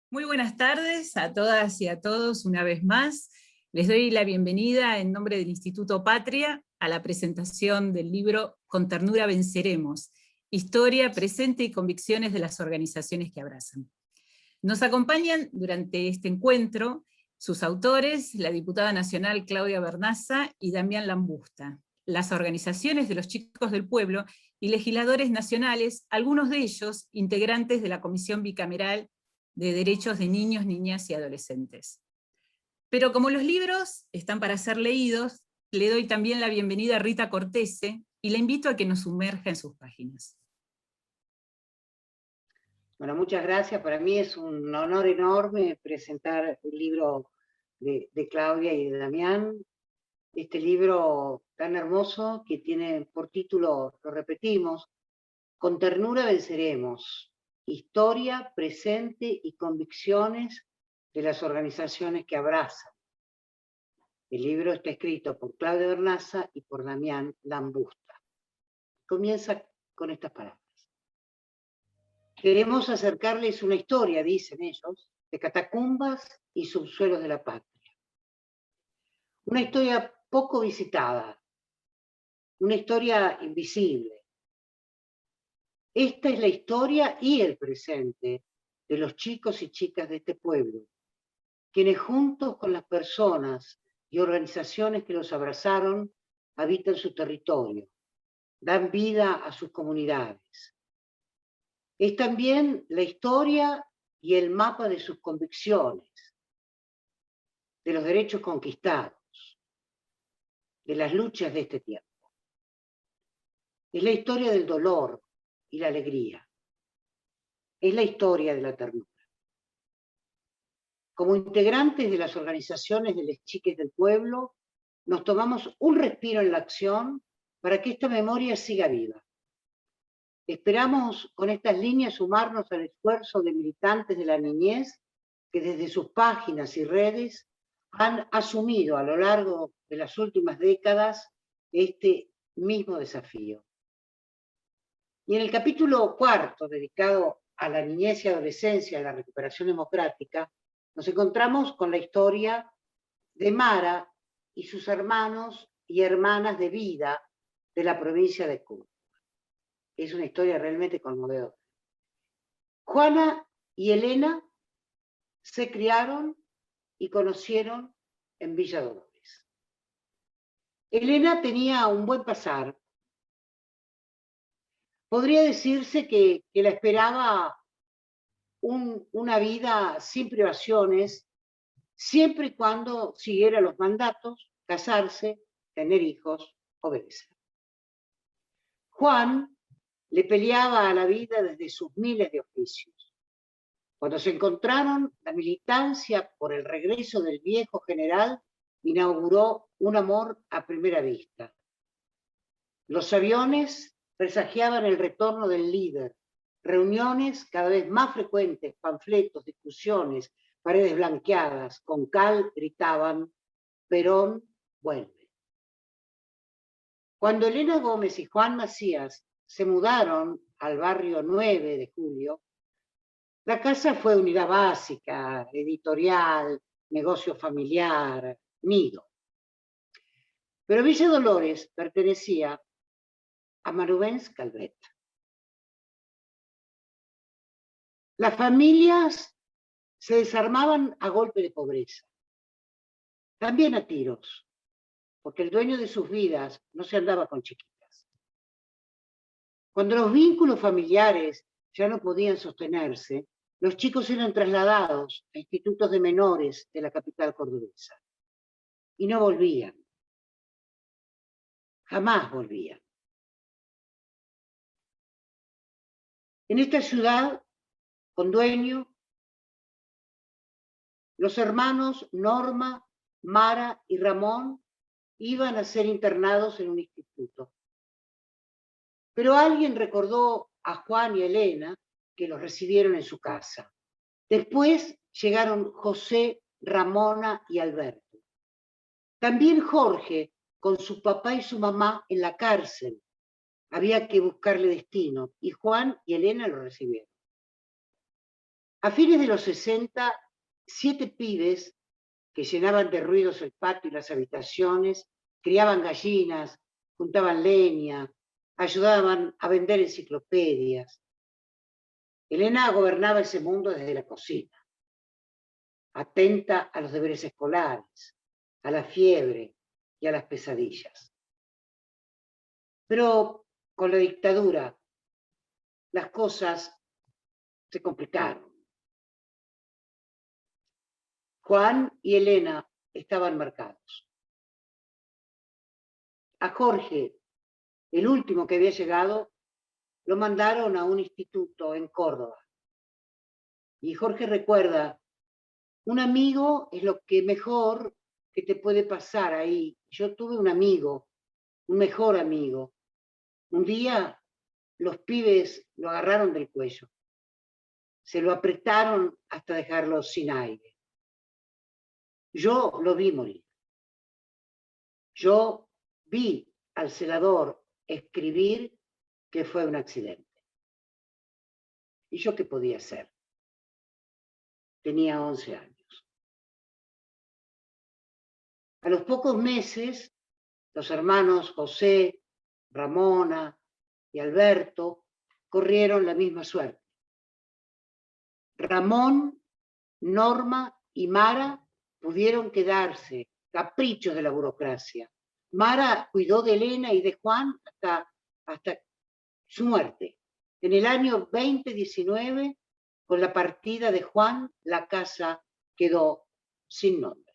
Muy buenas tardes a todas y a todos una vez más. Les doy la bienvenida en nombre del Instituto Patria a la presentación del libro Con ternura venceremos, historia, presente y convicciones de las organizaciones que abrazan. Nos acompañan durante este encuentro sus autores, la diputada nacional Claudia Vernaza y Damián Lambusta, las organizaciones de los chicos del pueblo y legisladores nacionales, algunos de ellos integrantes de la Comisión Bicameral de Derechos de Niños, Niñas y Adolescentes. Pero como los libros están para ser leídos, le doy también la bienvenida a Rita Cortese y la invito a que nos sumerja en sus páginas. Bueno, muchas gracias. Para mí es un honor enorme presentar el libro de Claudia y de Damián. Este libro tan hermoso que tiene por título, lo repetimos, Con ternura venceremos, historia, presente y convicciones de las organizaciones que abrazan. El libro está escrito por Claudia Vernaza y por Damián Lambusta. Comienza con estas palabras. Queremos acercarles una historia, dicen ellos, de catacumbas y subsuelos de la patria. Una historia poco visitada, una historia invisible. Esta es la historia y el presente de los chicos y chicas de este pueblo, quienes juntos con las personas y organizaciones que los abrazaron, habitan su territorio, dan vida a sus comunidades. Es también la historia y el mapa de sus convicciones, de los derechos conquistados, de las luchas de este tiempo. Es la historia del dolor y la alegría. Es la historia de la ternura. Como integrantes de las organizaciones de las chiques del pueblo, nos tomamos un respiro en la acción para que esta memoria siga viva. Esperamos con estas líneas sumarnos al esfuerzo de militantes de la niñez que desde sus páginas y redes han asumido a lo largo de las últimas décadas este mismo desafío. Y en el capítulo 4, dedicado a la niñez y adolescencia y la recuperación democrática, nos encontramos con la historia de Mara y sus hermanos y hermanas de vida de la provincia de Córdoba. Es una historia realmente conmovedora. Juana y Elena se criaron y conocieron en Villa Dolores. Elena tenía un buen pasar. Podría decirse que la esperaba una vida sin privaciones, siempre y cuando siguiera los mandatos, casarse, tener hijos, obedecer. Juan le peleaba a la vida desde sus miles de oficios. Cuando se encontraron, la militancia por el regreso del viejo general inauguró un amor a primera vista. Los aviones presagiaban el retorno del líder, reuniones cada vez más frecuentes, panfletos, discusiones, paredes blanqueadas, con cal gritaban, Perón vuelve. Cuando Elena Gómez y Juan Macías se mudaron al barrio 9 de Julio, la casa fue unidad básica, editorial, negocio familiar, nido. Pero Villa Dolores pertenecía a Marubens Calvet. Las familias se desarmaban a golpe de pobreza, también a tiros, porque el dueño de sus vidas no se andaba con chiquitas. Cuando los vínculos familiares ya no podían sostenerse, los chicos eran trasladados a institutos de menores de la capital cordobesa. Y no volvían. Jamás volvían. En esta ciudad, con dueño, los hermanos Norma, Mara y Ramón iban a ser internados en un instituto. Pero alguien recordó a Juan y Elena que los recibieron en su casa. Después llegaron José, Ramona y Alberto. También Jorge, con su papá y su mamá en la cárcel. Había que buscarle destino, y Juan y Elena lo recibieron. A fines de los 60, 7 pibes que llenaban de ruidos el patio y las habitaciones, criaban gallinas, juntaban leña, ayudaban a vender enciclopedias. Elena gobernaba ese mundo desde la cocina, atenta a los deberes escolares, a la fiebre y a las pesadillas. Pero con la dictadura las cosas se complicaron. Juan y Elena estaban marcados. A Jorge, el último que había llegado, lo mandaron a un instituto en Córdoba. Y Jorge recuerda, un amigo es lo que mejor que te puede pasar ahí. Yo tuve un amigo, un mejor amigo. Un día los pibes lo agarraron del cuello. Se lo apretaron hasta dejarlo sin aire. Yo lo vi morir. Yo vi al celador escribir que fue un accidente. ¿Y yo qué podía hacer? Tenía 11 años. A los pocos meses, los hermanos José, Ramona y Alberto corrieron la misma suerte. Ramón, Norma y Mara pudieron quedarse, caprichos de la burocracia. Mara cuidó de Elena y de Juan hasta su muerte. En el año 2019, con la partida de Juan, la casa quedó sin nombre.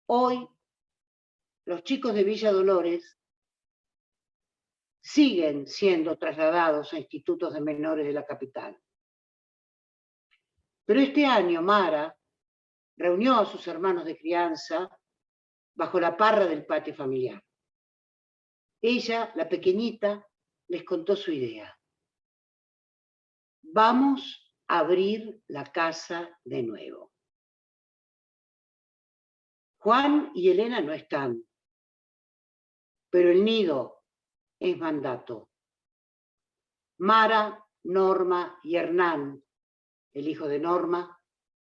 Hoy, los chicos de Villa Dolores siguen siendo trasladados a institutos de menores de la capital. Pero este año Mara reunió a sus hermanos de crianza bajo la parra del patio familiar. Ella, la pequeñita, les contó su idea. Vamos a abrir la casa de nuevo. Juan y Elena no están, pero el nido es mandato. Mara, Norma y Hernán, el hijo de Norma,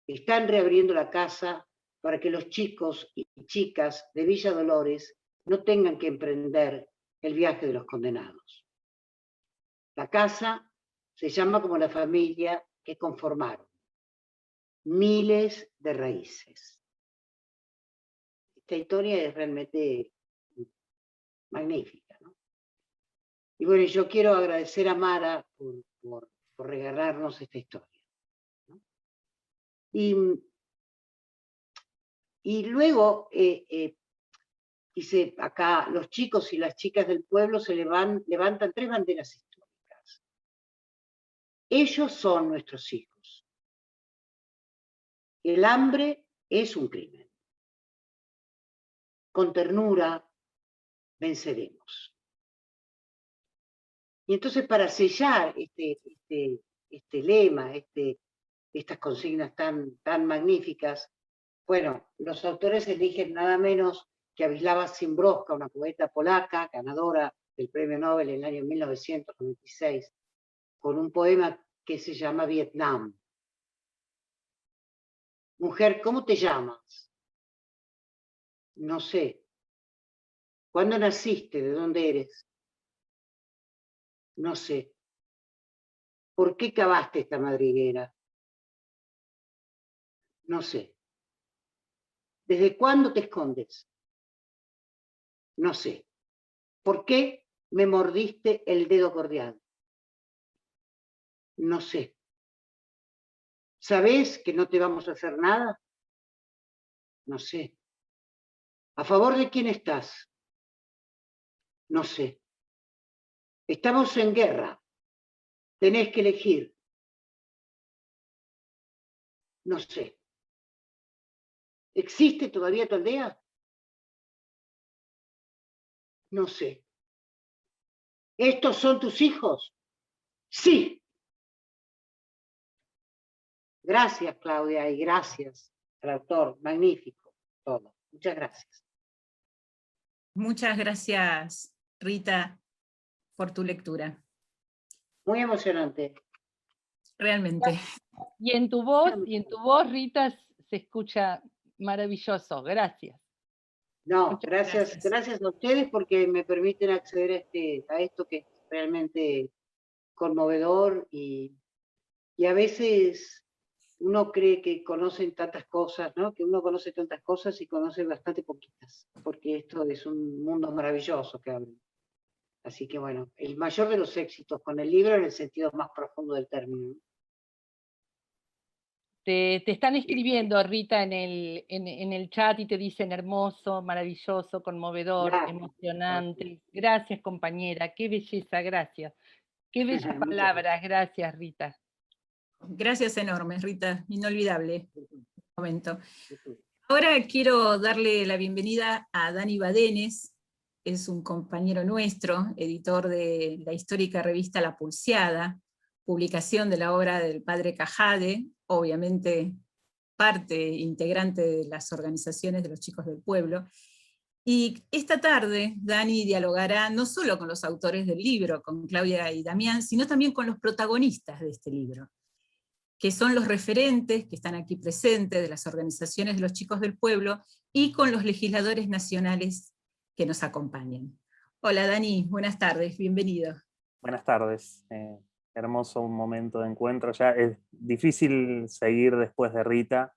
están reabriendo la casa para que los chicos y chicas de Villa Dolores no tengan que emprender el viaje de los condenados. La casa se llama como la familia que conformaron. Miles de raíces. Esta historia es realmente magnífica, ¿no? Y bueno, yo quiero agradecer a Mara por regalarnos esta historia, ¿no? Y luego dice acá, los chicos y las chicas del pueblo se levantan 3 banderas históricas. Ellos son nuestros hijos. El hambre es un crimen. Con ternura venceremos. Y entonces, para sellar este lema, estas consignas tan magníficas, bueno, los autores eligen nada menos que a Wisława Szymborska, una poeta polaca, ganadora del Premio Nobel en el año 1996, con un poema que se llama Vietnam. Mujer, ¿cómo te llamas? No sé. ¿Cuándo naciste? ¿De dónde eres? No sé. ¿Por qué cavaste esta madriguera? No sé. ¿Desde cuándo te escondes? No sé. ¿Por qué me mordiste el dedo cordial? No sé. ¿Sabés que no te vamos a hacer nada? No sé. ¿A favor de quién estás? No sé. Estamos en guerra. Tenés que elegir. No sé. ¿Existe todavía tu aldea? No sé. ¿Estos son tus hijos? Sí. Gracias, Claudia, y gracias al autor. Magnífico todo. Muchas gracias. Muchas gracias, Rita, por tu lectura. Muy emocionante. realmente. Y en tu voz, Rita, se escucha maravilloso. Gracias. No, Muchas gracias a ustedes porque me permiten acceder a esto que es realmente conmovedor y a veces uno cree que conocen tantas cosas, ¿no? Que uno conoce tantas cosas y conoce bastante poquitas, porque esto es un mundo maravilloso que hablan. Así que bueno, el mayor de los éxitos con el libro en el sentido más profundo del término. Te están escribiendo, Rita, en el chat y te dicen hermoso, maravilloso, conmovedor, Gracias. emocionante. Gracias, compañera, qué belleza, gracias. Qué bellas palabras, gracias, Rita. Gracias enormes, Rita, inolvidable momento. Ahora quiero darle la bienvenida a Dani Badenes, es un compañero nuestro, editor de la histórica revista La Pulseada, publicación de la obra del padre Cajade, obviamente parte integrante de las organizaciones de los chicos del pueblo. Y esta tarde Dani dialogará no solo con los autores del libro, con Claudia y Damián, sino también con los protagonistas de este libro, que son los referentes que están aquí presentes de las organizaciones de los chicos del pueblo, y con los legisladores nacionales que nos acompañan. Hola Dani, buenas tardes, bienvenido. Buenas tardes, hermoso un momento de encuentro. Ya es difícil seguir después de Rita.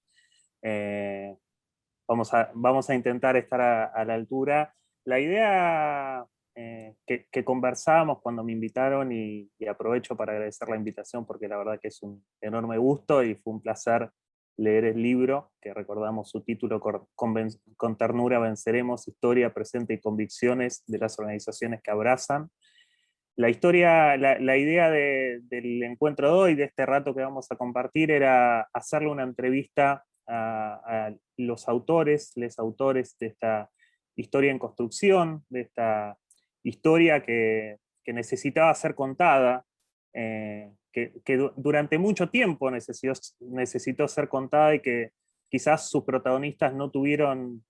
Vamos a intentar estar a la altura. La idea que conversábamos cuando me invitaron, y aprovecho para agradecer la invitación porque la verdad que es un enorme gusto y fue un placer leer el libro, que recordamos su título, Con ternura venceremos, historia, presente y convicciones de las organizaciones que abrazan. La idea del encuentro de hoy, de este rato que vamos a compartir, era hacerle una entrevista a los autores, les autores de esta historia en construcción, de esta historia que necesitaba ser contada, que durante mucho tiempo necesitó ser contada y que quizás sus protagonistas no tuvieron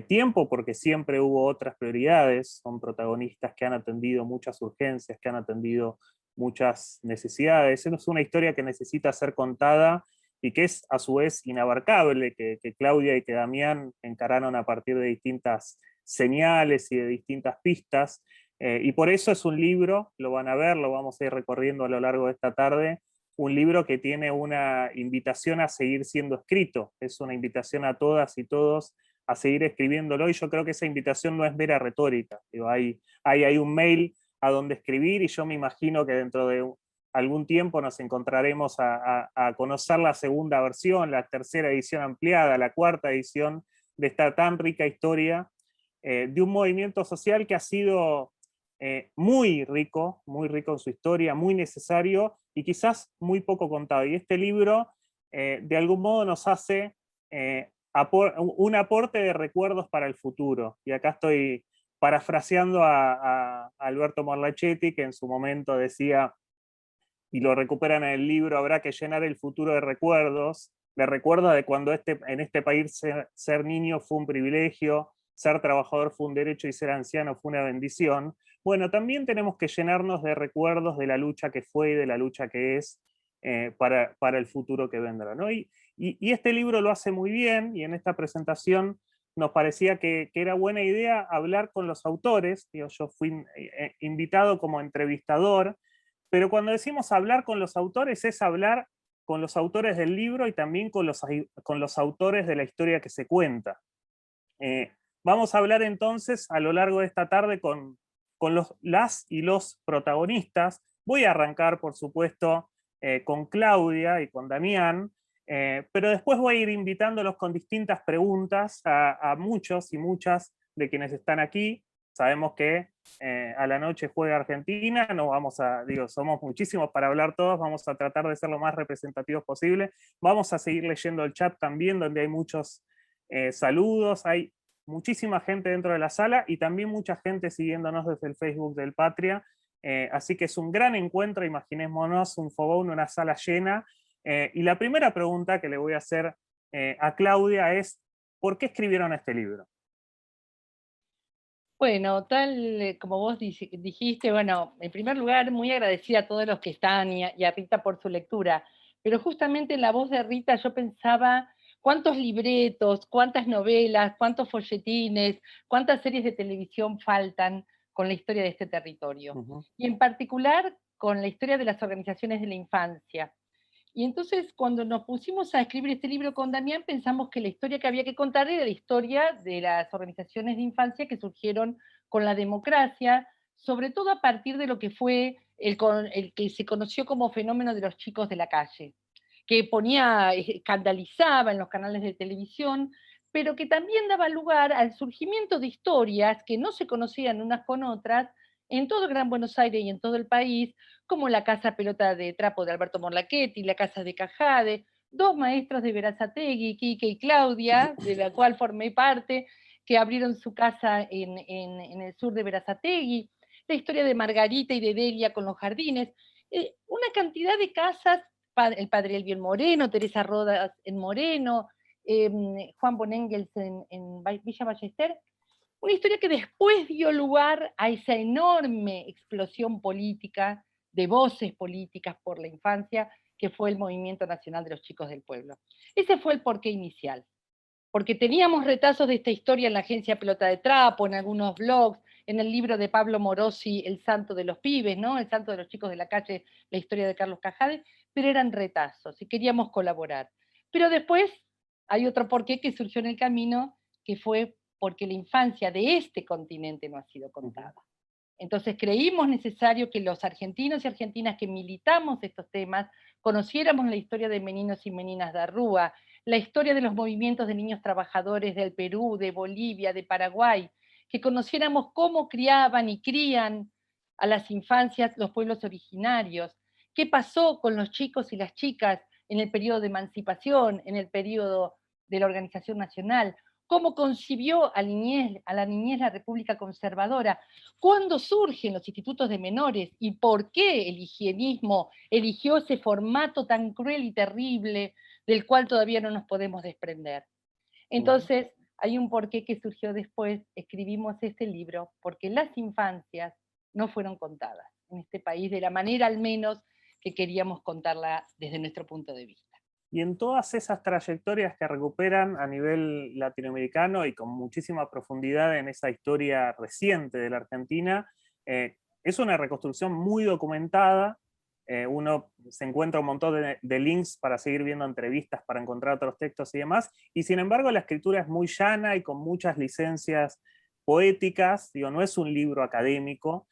tiempo porque siempre hubo otras prioridades. Son protagonistas que han atendido muchas urgencias, que han atendido muchas necesidades. Es una historia que necesita ser contada y que es a su vez inabarcable, que Claudia y que Damián encararon a partir de distintas señales y de distintas pistas, y por eso es un libro, lo van a ver, lo vamos a ir recorriendo a lo largo de esta tarde, un libro que tiene una invitación a seguir siendo escrito, es una invitación a todas y todos a seguir escribiéndolo, y yo creo que esa invitación no es mera retórica. Digo, hay un mail a donde escribir, y yo me imagino que dentro de algún tiempo nos encontraremos a conocer la segunda versión, la tercera edición ampliada, la cuarta edición de esta tan rica historia de un movimiento social que ha sido muy rico en su historia, muy necesario y quizás muy poco contado. Y este libro de algún modo nos hace un aporte de recuerdos para el futuro. Y acá estoy parafraseando a Alberto Morlachetti, que en su momento decía, y lo recuperan en el libro, habrá que llenar el futuro de recuerdos de cuando en este país ser niño fue un privilegio, ser trabajador fue un derecho y ser anciano fue una bendición. Bueno, también tenemos que llenarnos de recuerdos de la lucha que fue y de la lucha que es para el futuro que vendrá, ¿no? Y este libro lo hace muy bien, y en esta presentación nos parecía que era buena idea hablar con los autores. Yo fui invitado como entrevistador, pero cuando decimos hablar con los autores es hablar con los autores del libro y también con los autores de la historia que se cuenta. Vamos a hablar entonces a lo largo de esta tarde con las y los protagonistas. Voy a arrancar, por supuesto, con Claudia y con Damián, pero después voy a ir invitándolos con distintas preguntas a muchos y muchas de quienes están aquí. Sabemos que a la noche juega Argentina, no vamos somos muchísimos para hablar todos, vamos a tratar de ser lo más representativos posible. Vamos a seguir leyendo el chat también, donde hay muchos saludos, hay muchísima gente dentro de la sala y también mucha gente siguiéndonos desde el Facebook del Patria. Así que es un gran encuentro, imaginémonos un fogón, una sala llena. Y la primera pregunta que le voy a hacer a Claudia es, ¿por qué escribieron este libro? Bueno, tal como vos dijiste, bueno, en primer lugar, muy agradecida a todos los que están y a Rita por su lectura, pero justamente en la voz de Rita yo pensaba cuántos libretos, cuántas novelas, cuántos folletines, cuántas series de televisión faltan con la historia de este territorio, y en particular con la historia de las organizaciones de la infancia. Y entonces, cuando nos pusimos a escribir este libro con Damián, pensamos que la historia que había que contar era la historia de las organizaciones de infancia que surgieron con la democracia, sobre todo a partir de lo que fue el que se conoció como fenómeno de los chicos de la calle, que escandalizaba en los canales de televisión, pero que también daba lugar al surgimiento de historias que no se conocían unas con otras en todo el Gran Buenos Aires y en todo el país, como la Casa Pelota de Trapo de Alberto Morlachetti, la Casa de Cajade, dos maestros de Berazategui, Quique y Claudia, de la cual formé parte, que abrieron su casa en el sur de Berazategui, la historia de Margarita y de Delia con los jardines, una cantidad de casas, el padre Elvio en Moreno, Teresa Rodas en Moreno, Juan Bonengels en Villa Ballester, una historia que después dio lugar a esa enorme explosión política, de voces políticas por la infancia, que fue el Movimiento Nacional de los Chicos del Pueblo. Ese fue el porqué inicial, porque teníamos retazos de esta historia en la agencia Pelota de Trapo, en algunos blogs, en el libro de Pablo Morosi, El Santo de los Pibes, ¿no? El Santo de los Chicos de la Calle, la historia de Carlos Cajade, pero eran retazos y queríamos colaborar. Pero después hay otro porqué que surgió en el camino, que fue porque la infancia de este continente no ha sido contada. Entonces creímos necesario que los argentinos y argentinas que militamos estos temas conociéramos la historia de meninos y meninas de Arrúa, la historia de los movimientos de niños trabajadores del Perú, de Bolivia, de Paraguay, que conociéramos cómo criaban y crían a las infancias los pueblos originarios, qué pasó con los chicos y las chicas en el periodo de emancipación, en el periodo de la Organización Nacional, cómo concibió a la niñez la República Conservadora, cuándo surgen los institutos de menores y por qué el higienismo eligió ese formato tan cruel y terrible del cual todavía no nos podemos desprender. Entonces, hay un porqué que surgió después, escribimos este libro, porque las infancias no fueron contadas en este país de la manera al menos que queríamos contarla desde nuestro punto de vista. Y en todas esas trayectorias que recuperan a nivel latinoamericano y con muchísima profundidad en esa historia reciente de la Argentina, es una reconstrucción muy documentada. Uno se encuentra un montón de links para seguir viendo entrevistas, para encontrar otros textos y demás, y sin embargo la escritura es muy llana y con muchas licencias poéticas, digo, no es un libro académico.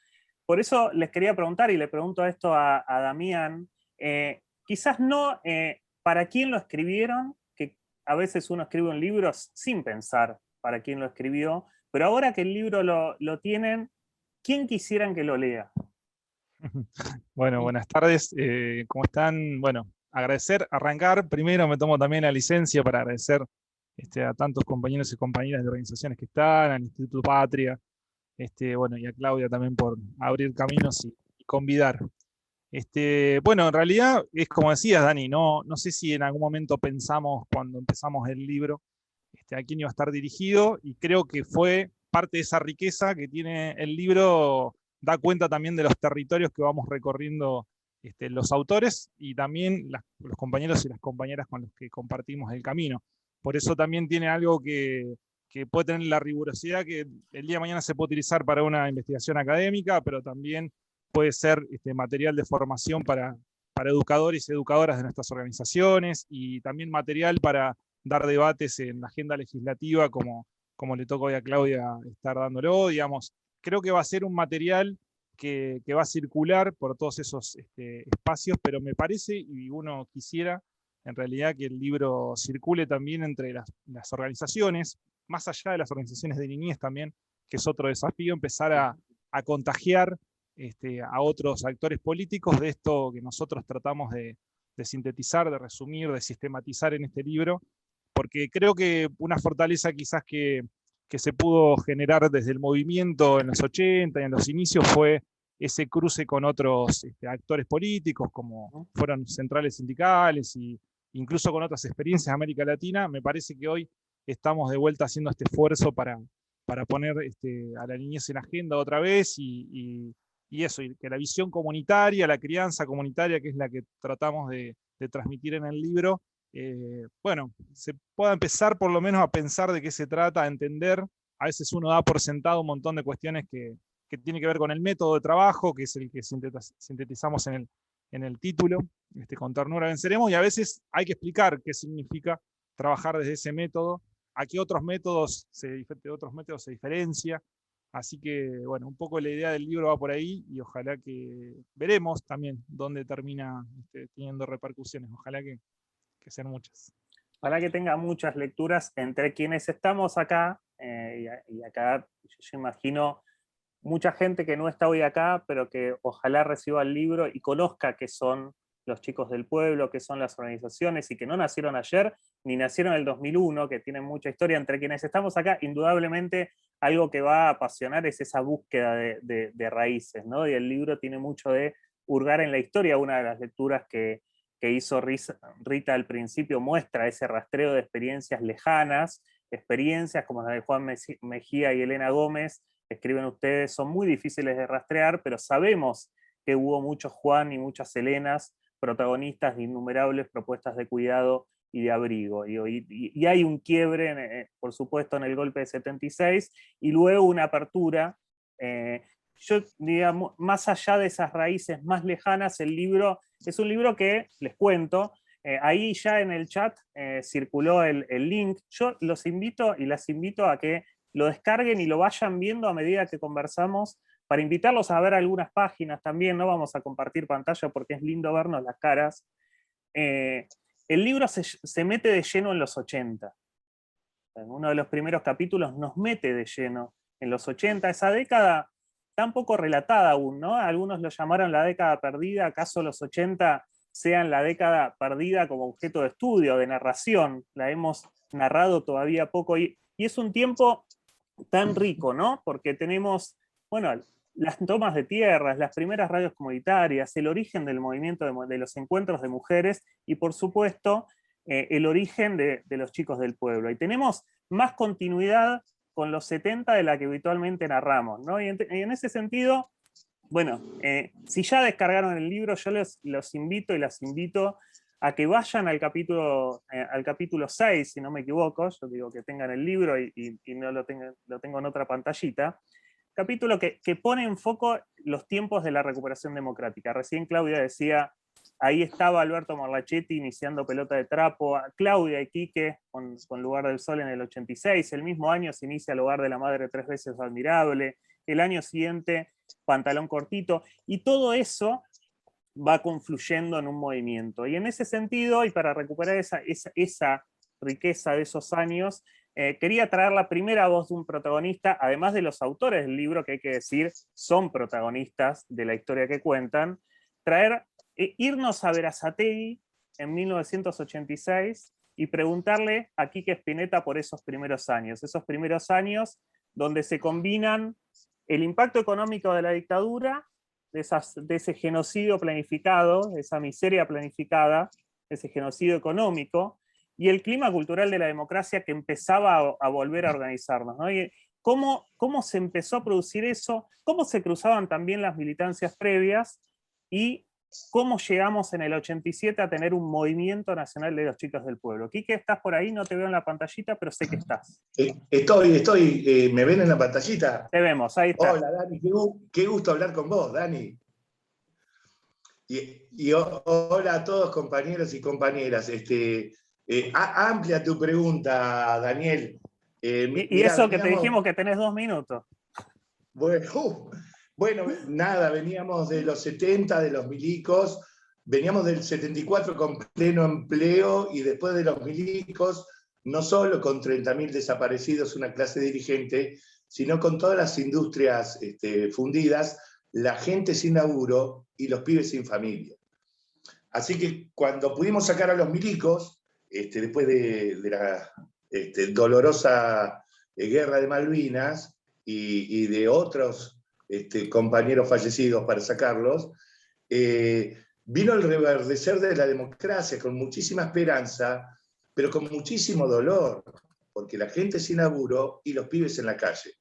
Por eso les quería preguntar, y le pregunto esto a Damián, quizás no para quién lo escribieron, que a veces uno escribe un libro sin pensar para quién lo escribió, pero ahora que el libro lo tienen, ¿quién quisieran que lo lea? Bueno, buenas tardes, ¿cómo están? Bueno, arrancar, primero me tomo también la licencia para agradecer a tantos compañeros y compañeras de organizaciones que están, al Instituto Patria, bueno, y a Claudia también por abrir caminos y convidar. Bueno, en realidad es como decías, Dani, no sé si en algún momento pensamos cuando empezamos el libro a quién iba a estar dirigido, y creo que fue parte de esa riqueza que tiene el libro, da cuenta también de los territorios que vamos recorriendo los autores y también los compañeros y las compañeras con los que compartimos el camino. Por eso también tiene algo que puede tener la rigurosidad que el día de mañana se puede utilizar para una investigación académica, pero también puede ser material de formación para educadores y educadoras de nuestras organizaciones, y también material para dar debates en la agenda legislativa, como le toca hoy a Claudia estar dándolo, digamos. Creo que va a ser un material que va a circular por todos esos espacios, pero me parece, y uno quisiera, en realidad, que el libro circule también entre las organizaciones, más allá de las organizaciones de niñez también, que es otro desafío, empezar a contagiar a otros actores políticos de esto que nosotros tratamos de sintetizar, de resumir, de sistematizar en este libro, porque creo que una fortaleza quizás que se pudo generar desde el movimiento en los 80 y en los inicios fue ese cruce con otros actores políticos, como fueron centrales sindicales, e incluso con otras experiencias de América Latina. Me parece que hoy estamos de vuelta haciendo este esfuerzo para para poner a la niñez en agenda otra vez y eso, y que la visión comunitaria, la crianza comunitaria, que es la que tratamos de transmitir en el libro, bueno, se pueda empezar por lo menos a pensar de qué se trata, a entender. A veces uno da por sentado un montón de cuestiones que tiene que ver con el método de trabajo, que es el que sintetizamos en el título, con ternura venceremos, y a veces hay que explicar qué significa trabajar desde ese método, a qué otros métodos se diferencia. Así que, bueno, un poco la idea del libro va por ahí, y ojalá que veremos también dónde termina teniendo repercusiones. Ojalá que sean muchas. Ojalá que tenga muchas lecturas entre quienes estamos acá, y acá yo imagino mucha gente que no está hoy acá, pero que ojalá reciba el libro y conozca qué son los chicos del pueblo, qué son las organizaciones, y que no nacieron ayer, ni nacieron en el 2001, que tienen mucha historia. Entre quienes estamos acá, indudablemente algo que va a apasionar es esa búsqueda de raíces, ¿no? Y el libro tiene mucho de hurgar en la historia. Una de las lecturas que hizo Rita al principio muestra ese rastreo de experiencias lejanas, experiencias como la de Juan Mejía y Elena Gómez, escriben ustedes, son muy difíciles de rastrear, pero sabemos que hubo muchos Juan y muchas Elenas, protagonistas de innumerables propuestas de cuidado y de abrigo. Y hay un quiebre, por supuesto, en el golpe de 76, y luego una apertura. Yo, digamos, más allá de esas raíces más lejanas, el libro es un libro que, les cuento, ahí ya en el chat circuló el link. Yo los invito y las invito a que lo descarguen y lo vayan viendo a medida que conversamos, para invitarlos a ver algunas páginas también. No vamos a compartir pantalla porque es lindo vernos las caras. El libro se mete de lleno en los 80. En uno de los primeros capítulos nos mete de lleno en los 80, esa década tan poco relatada aún, ¿no? Algunos lo llamaron la década perdida. ¿Acaso los 80 sean la década perdida como objeto de estudio, de narración? La hemos narrado todavía poco, y es un tiempo tan rico, ¿no? Porque tenemos, bueno, las tomas de tierras, las primeras radios comunitarias, el origen del movimiento de los encuentros de mujeres, y por supuesto el origen de los chicos del pueblo. Y tenemos más continuidad con los 70 de la que habitualmente narramos, ¿no? Y en ese sentido, bueno, si ya descargaron el libro, yo los invito y las invito a que vayan al capítulo 6, si no me equivoco. Yo digo que tengan el libro y no lo tengo en otra pantallita. Capítulo que pone en foco los tiempos de la recuperación democrática. Recién Claudia decía, ahí estaba Alberto Morlachetti iniciando Pelota de Trapo, Claudia y Quique con Lugar del Sol en el 86, el mismo año se inicia El Hogar de la Madre 3 veces admirable, el año siguiente Pantalón Cortito, y todo eso va confluyendo en un movimiento. Y en ese sentido, y para recuperar esa riqueza de esos años, quería traer la primera voz de un protagonista, además de los autores del libro, que hay que decir, son protagonistas de la historia que cuentan, irnos a Berazategui en 1986 y preguntarle a Quique Spinetta por esos primeros años donde se combinan el impacto económico de la dictadura, de ese genocidio planificado, de esa miseria planificada, ese genocidio económico, y el clima cultural de la democracia que empezaba a volver a organizarnos, ¿no? Y ¿cómo se empezó a producir eso? ¿Cómo se cruzaban también las militancias previas? ¿Y cómo llegamos en el 87 a tener un movimiento nacional de los chicos del pueblo? Quique, ¿estás por ahí? No te veo en la pantallita, pero sé que estás. Estoy. ¿Me ven en la pantallita? Te vemos, ahí está. Hola, Dani, qué gusto hablar con vos, Dani. Y hola a todos, compañeros y compañeras. Amplia tu pregunta, Daniel. Y eso que te dijimos que tenés 2 minutos. Bueno, nada, veníamos de los 70, de los milicos, veníamos del 74 con pleno empleo, y después de los milicos, no solo con 30.000 desaparecidos, una clase dirigente, sino con todas las industrias fundidas, la gente sin laburo y los pibes sin familia. Así que cuando pudimos sacar a los milicos, después de la dolorosa guerra de Malvinas y de otros compañeros fallecidos para sacarlos, vino el reverdecer de la democracia con muchísima esperanza, pero con muchísimo dolor. porque la gente sin laburo y los pibes en la calle.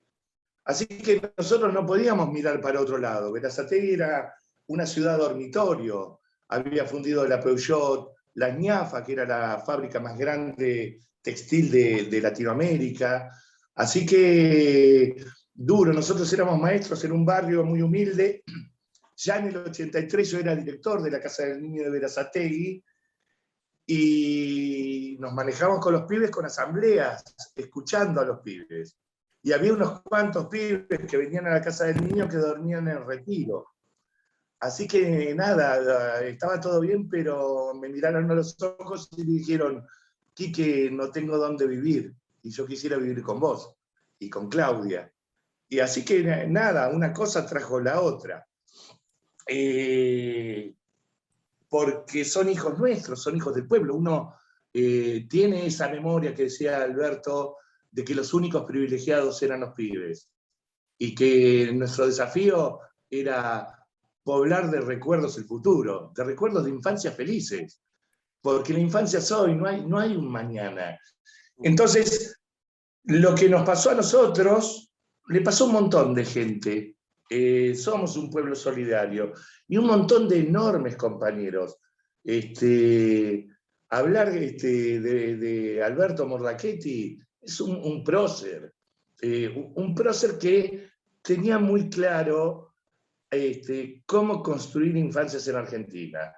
Así que nosotros no podíamos mirar para otro lado. Berazategui era una ciudad dormitorio, había fundido la Peugeot, la Ñafa, que era la fábrica más grande textil de Latinoamérica. Así que duro, nosotros éramos maestros en un barrio muy humilde. Ya en el 83 yo era director de la Casa del Niño de Berazategui, y nos manejamos con los pibes con asambleas, escuchando a los pibes. Y había unos cuantos pibes que venían a la Casa del Niño que dormían en retiro. Así que nada, estaba todo bien, pero me miraron a los ojos y me dijeron: Quique, no tengo dónde vivir, y yo quisiera vivir con vos y con Claudia. Y así que nada, una cosa trajo la otra. Porque son hijos nuestros, son hijos del pueblo. Uno tiene esa memoria que decía Alberto, de que los únicos privilegiados eran los pibes, y que nuestro desafío era poblar de recuerdos el futuro, de recuerdos de infancias felices, porque la infancia es hoy, no hay un mañana. Entonces, lo que nos pasó a nosotros, le pasó a un montón de gente. Somos un pueblo solidario, y un montón de enormes compañeros. Hablar de Alberto Morlachetti es un prócer, un prócer que tenía muy claro cómo construir infancias en Argentina.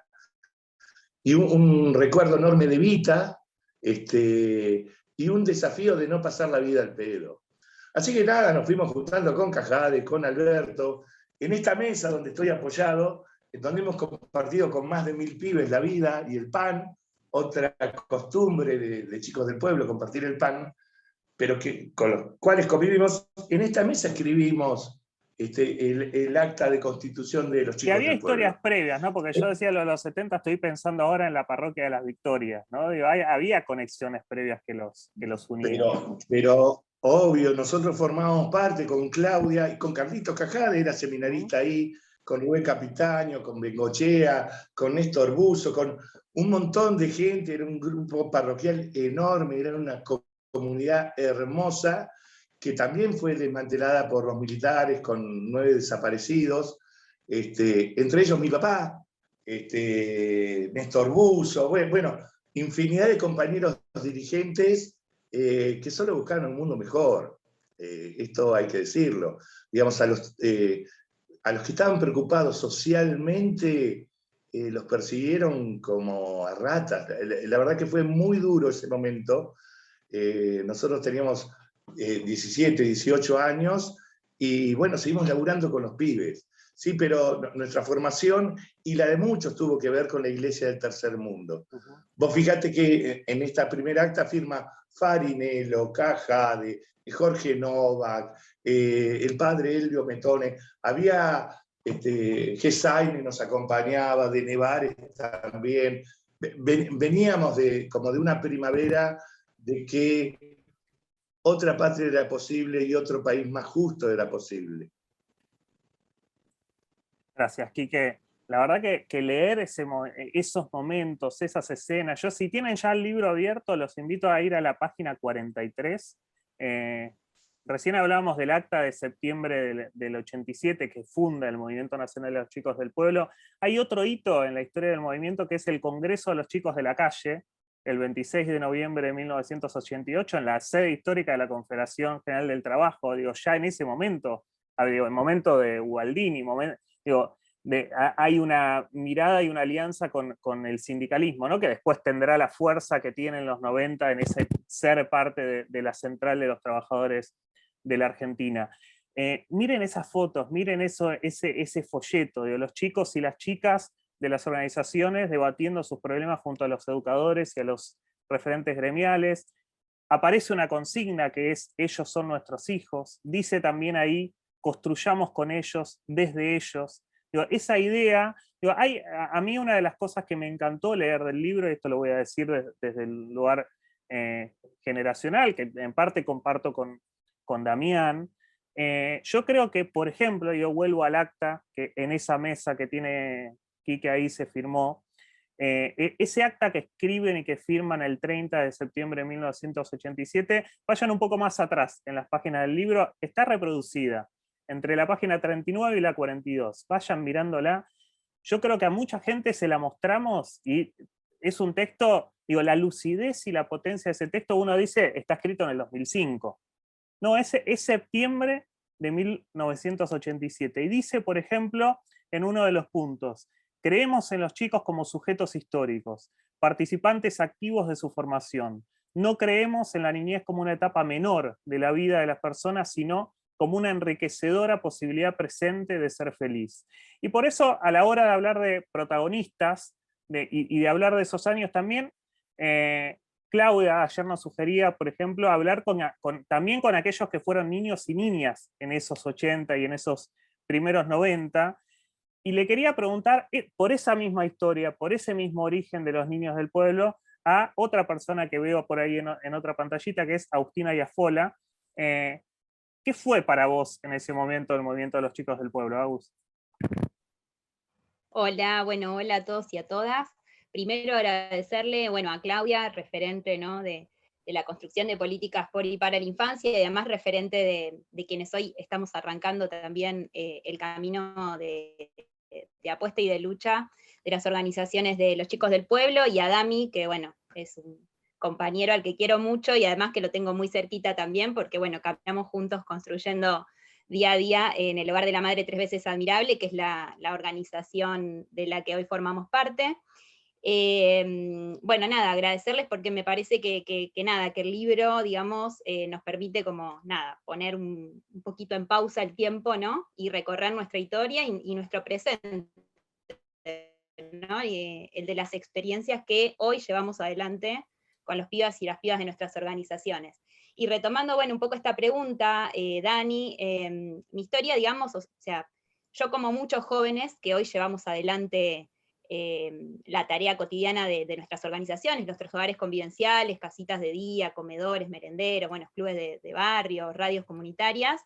Y un recuerdo enorme de Vita, y un desafío de no pasar la vida al pedo. Así que nada, nos fuimos juntando con Cajade, con Alberto, en esta mesa donde estoy apoyado, en donde hemos compartido con más de 1000 pibes la vida y el pan, otra costumbre de chicos del pueblo, compartir el pan, pero con los cuales convivimos. En esta mesa escribimos el acta de constitución de los chicos Y había del pueblo. historias previas, ¿no? Porque yo decía lo de los 70, estoy pensando ahora en la parroquia de las Victorias, ¿no? Digo, había conexiones previas que los unían. Pero obvio, nosotros formábamos parte con Claudia y con Carlitos Cajade, era seminarista ahí, con Rubén Capitaño, con Bengochea, con Néstor Buzo, con un montón de gente. Era un grupo parroquial enorme, era una comunidad hermosa, que también fue desmantelada por los militares con 9 desaparecidos, entre ellos mi papá, Néstor Buzo, bueno, infinidad de compañeros dirigentes que solo buscaban un mundo mejor. Esto hay que decirlo. Digamos, a los que estaban preocupados socialmente, los persiguieron como a ratas. La verdad que fue muy duro ese momento. Nosotros teníamos 17, 18 años, y bueno, seguimos laburando con los pibes. Sí, pero nuestra formación y la de muchos tuvo que ver con la Iglesia del Tercer Mundo. Vos fíjate que en esta primera acta firma Farinello, Cajade, Jorge Novak, el padre Elvio Metone, había Gesaine nos acompañaba, de Nevares también. Veníamos como de una primavera de que otra patria era posible y otro país más justo era posible. Gracias, Quique. La verdad que leer esos momentos, esas escenas, si tienen ya el libro abierto, los invito a ir a la página 43. Recién hablábamos del acta de septiembre del 87 que funda el Movimiento Nacional de los Chicos del Pueblo. Hay otro hito en la historia del movimiento, que es el Congreso de los Chicos de la Calle, el 26 de noviembre de 1988, en la sede histórica de la Confederación General del Trabajo. Digo, ya en ese momento, el momento de Ubaldini, hay una mirada y una alianza con el sindicalismo, ¿no? Que después tendrá la fuerza que tiene en los 90 en ese ser parte de la central de los trabajadores de la Argentina. Miren esas fotos, miren ese folleto de los chicos y las chicas de las organizaciones debatiendo sus problemas junto a los educadores y a los referentes gremiales. Aparece una consigna que es: ellos son nuestros hijos. Dice también ahí: construyamos con ellos, desde ellos. Digo, esa idea, a mí una de las cosas que me encantó leer del libro, y esto lo voy a decir desde el lugar generacional, que en parte comparto con Damián, yo creo que, por ejemplo, yo vuelvo al acta, que en esa mesa que tiene Quique ahí se firmó, ese acta que escriben y que firman el 30 de septiembre de 1987, vayan un poco más atrás en las páginas del libro, está reproducida entre la página 39 y la 42, vayan mirándola. Yo creo que a mucha gente se la mostramos y es un texto, digo, la lucidez y la potencia de ese texto, uno dice, está escrito en el 2005. No, es septiembre de 1987. Y dice, por ejemplo, en uno de los puntos, creemos en los chicos como sujetos históricos, participantes activos de su formación. No creemos en la niñez como una etapa menor de la vida de las personas, sino como una enriquecedora posibilidad presente de ser feliz. Y por eso, a la hora de hablar de protagonistas y de hablar de esos años también, Claudia ayer nos sugería, por ejemplo, hablar también con aquellos que fueron niños y niñas en esos 80 y en esos primeros 90, y le quería preguntar, por esa misma historia, por ese mismo origen de los niños del pueblo, a otra persona que veo por ahí en otra pantallita, que es Agustina Iafola. ¿Qué fue para vos en ese momento el movimiento de los chicos del pueblo, Agus? Hola, bueno, hola a todos y a todas. Primero agradecerle, bueno, a Claudia, referente, ¿no?, de la construcción de políticas por y para la infancia, y además referente de quienes hoy estamos arrancando también el camino de apuesta y de lucha de las organizaciones de los chicos del pueblo, y a Dami, que bueno, es un compañero al que quiero mucho, y además que lo tengo muy cerquita también, porque bueno, caminamos juntos construyendo día a día en el Hogar de la Madre 3 Veces Admirable, que es la organización de la que hoy formamos parte. Bueno, nada, agradecerles porque me parece que el libro, digamos, nos permite como, nada, poner un poquito en pausa el tiempo, ¿no? Y recorrer nuestra historia y nuestro presente, ¿no? Y el de las experiencias que hoy llevamos adelante con los pibas y las pibas de nuestras organizaciones. Y retomando, bueno, un poco esta pregunta, Dani, mi historia, digamos, o sea, yo como muchos jóvenes que hoy llevamos adelante la tarea cotidiana de nuestras organizaciones, nuestros hogares convivenciales, casitas de día, comedores, merenderos, bueno, clubes de barrio, radios comunitarias,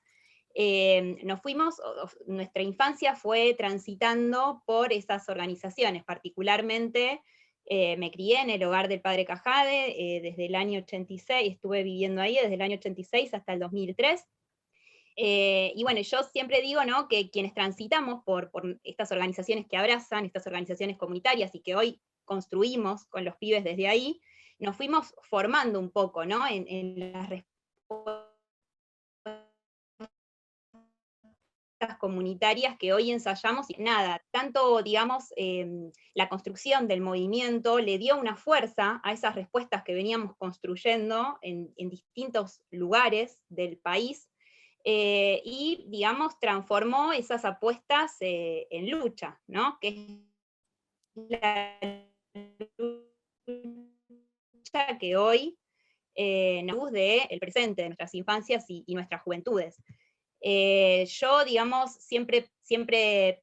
nos fuimos, nuestra infancia fue transitando por esas organizaciones, particularmente me crié en el Hogar del Padre Cajade desde el año 86, estuve viviendo ahí desde el año 86 hasta el 2003, y bueno, yo siempre digo, ¿no?, que quienes transitamos por estas organizaciones que abrazan, estas organizaciones comunitarias, y que hoy construimos con los pibes desde ahí, nos fuimos formando un poco, ¿no?, en las respuestas comunitarias que hoy ensayamos, y nada, tanto, digamos, la construcción del movimiento le dio una fuerza a esas respuestas que veníamos construyendo en distintos lugares del país, y, digamos, transformó esas apuestas en lucha, ¿no?, que es la lucha que hoy nos de el presente, de nuestras infancias y nuestras juventudes. Yo, digamos, siempre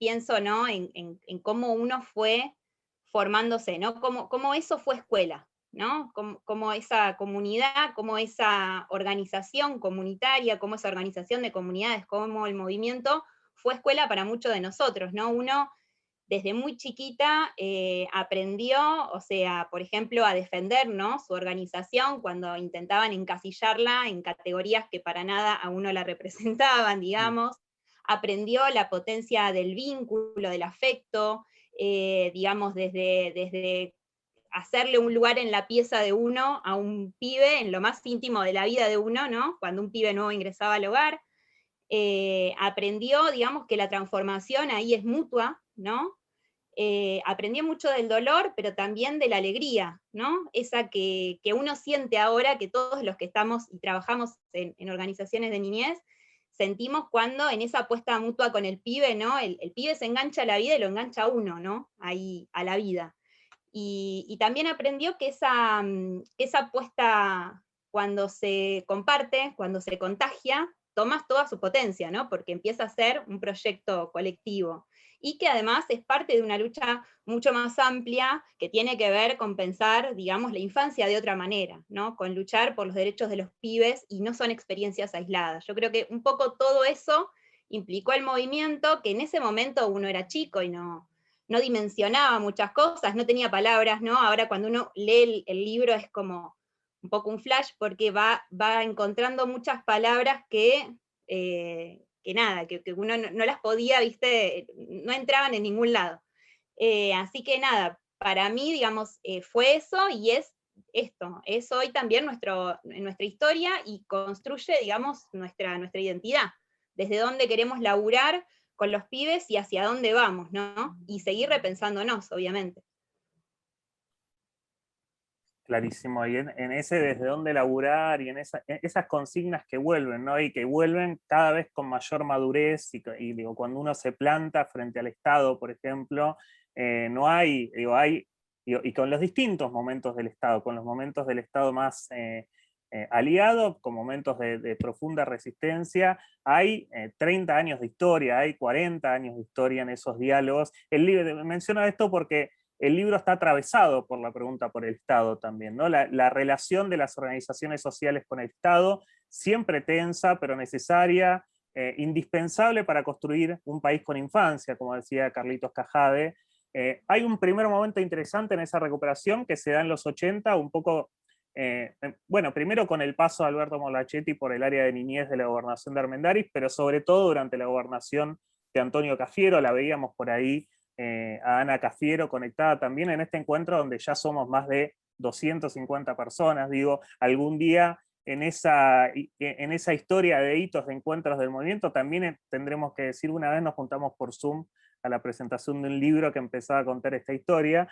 pienso, ¿no?, en cómo uno fue formándose, ¿no?, cómo eso fue escuela, ¿no?, cómo esa comunidad, cómo esa organización comunitaria, cómo esa organización de comunidades, cómo el movimiento fue escuela para muchos de nosotros, ¿no? Uno desde muy chiquita aprendió, o sea, por ejemplo, a defender, ¿no?, su organización cuando intentaban encasillarla en categorías que para nada a uno la representaban, digamos. Aprendió la potencia del vínculo, del afecto, digamos, desde hacerle un lugar en la pieza de uno a un pibe, en lo más íntimo de la vida de uno, ¿no?, cuando un pibe nuevo ingresaba al hogar. Aprendió, digamos, que la transformación ahí es mutua, ¿no? Aprendió mucho del dolor, pero también de la alegría, ¿no? Esa que uno siente ahora, que todos los que estamos y trabajamos en organizaciones de niñez, sentimos cuando en esa apuesta mutua con el pibe, ¿no? El pibe se engancha a la vida y lo engancha a uno, ¿no?, ahí, a la vida. Y también aprendió que esa apuesta, cuando se comparte, cuando se contagia, toma toda su potencia, ¿no?, porque empieza a ser un proyecto colectivo, y que además es parte de una lucha mucho más amplia, que tiene que ver con pensar, digamos, la infancia de otra manera, ¿no?, con luchar por los derechos de los pibes, y no son experiencias aisladas. Yo creo que un poco todo eso implicó el movimiento, que en ese momento uno era chico y no no dimensionaba muchas cosas, no tenía palabras, ¿no? Ahora cuando uno lee el libro es como un poco un flash, porque va encontrando muchas palabras que nada, que uno no las podía, viste, no entraban en ningún lado. Así que nada, para mí, digamos, fue eso, y es esto, es hoy también nuestra historia, y construye, digamos, nuestra identidad, desde dónde queremos laburar con los pibes y hacia dónde vamos, ¿no? Y seguir repensándonos, obviamente. Clarísimo, y en ese desde dónde laburar y en esas consignas que vuelven, ¿no? Y que vuelven cada vez con mayor madurez, y digo, cuando uno se planta frente al Estado, por ejemplo, no hay, y con los distintos momentos del Estado, con los momentos del Estado más aliado, con momentos de profunda resistencia, hay 30 años de historia, hay 40 años de historia en esos diálogos. Menciono esto porque el libro está atravesado por la pregunta por el Estado también, ¿no? La relación de las organizaciones sociales con el Estado, siempre tensa, pero necesaria, indispensable para construir un país con infancia, como decía Carlitos Cajade. Hay un primer momento interesante en esa recuperación que se da en los 80, un poco, bueno, primero con el paso de Alberto Morlachetti por el área de niñez de la gobernación de Armendáriz, pero sobre todo durante la gobernación de Antonio Cafiero, la veíamos por ahí, a Ana Cafiero conectada también en este encuentro donde ya somos más de 250 personas. Digo, algún día en esa historia de hitos de encuentros del movimiento también tendremos que decir, una vez nos juntamos por Zoom a la presentación de un libro que empezaba a contar esta historia.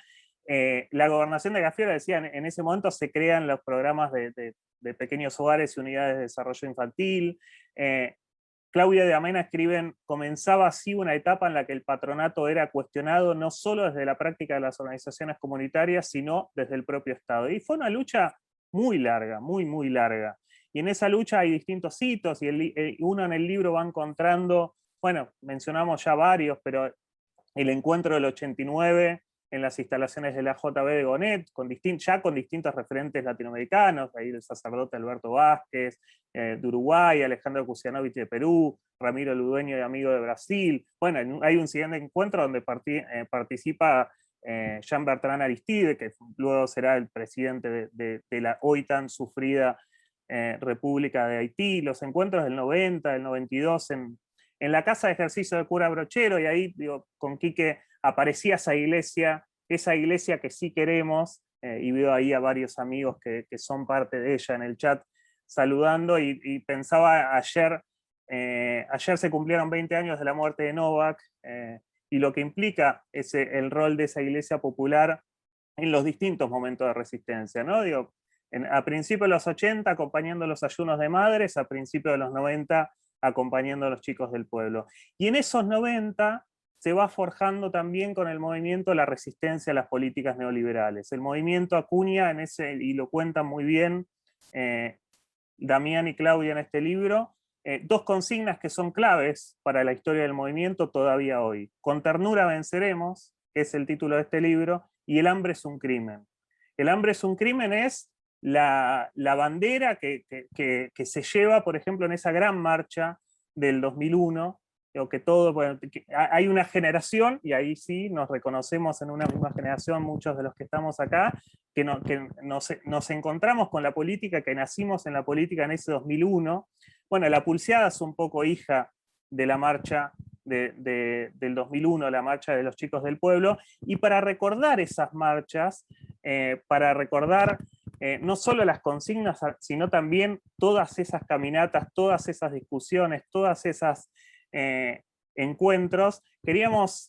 La gobernación de Cafiero, decía, en ese momento se crean los programas de pequeños hogares y unidades de desarrollo infantil. Claudia de Amena escriben, comenzaba así una etapa en la que el patronato era cuestionado no solo desde la práctica de las organizaciones comunitarias, sino desde el propio Estado. Y fue una lucha muy larga, muy larga. Y en esa lucha hay distintos hitos, y uno en el libro va encontrando, bueno, mencionamos ya varios, pero el encuentro del 89 en las instalaciones de la JB de Gonet, ya con distintos referentes latinoamericanos, ahí el sacerdote Alberto Vázquez, de Uruguay, Alejandro Kusianovich de Perú, Ramiro Ludueño de Amigo de Brasil. Bueno, hay un siguiente encuentro donde participa Jean Bertrand Aristide, que luego será el presidente de la hoy tan sufrida República de Haití, los encuentros del 90, del 92 en la casa de ejercicio del cura Brochero, y ahí, digo, con Quique aparecía esa iglesia que sí queremos, y veo ahí a varios amigos que son parte de ella en el chat saludando, y pensaba ayer se cumplieron 20 años de la muerte de Novak, y lo que implica el rol de esa iglesia popular en los distintos momentos de resistencia, ¿no? Digo, a principios de los 80 acompañando los ayunos de madres, a principios de los 90 acompañando a los chicos del pueblo. Y en esos 90 se va forjando también con el movimiento la resistencia a las políticas neoliberales. El movimiento acuña y lo cuentan muy bien Damián y Claudia en este libro, dos consignas que son claves para la historia del movimiento todavía hoy. Con ternura venceremos, que es el título de este libro, y el hambre es un crimen. El hambre es un crimen es la bandera que se lleva, por ejemplo, en esa gran marcha del 2001, hay una generación, y ahí sí nos reconocemos en una misma generación muchos de los que estamos acá, que nos encontramos con la política, que nacimos en la política en ese 2001. Bueno, la Pulseada es un poco hija de la marcha del 2001, la marcha de los chicos del pueblo, y para recordar esas marchas, para recordar no solo las consignas, sino también todas esas caminatas, todas esas discusiones, todas esas encuentros, queríamos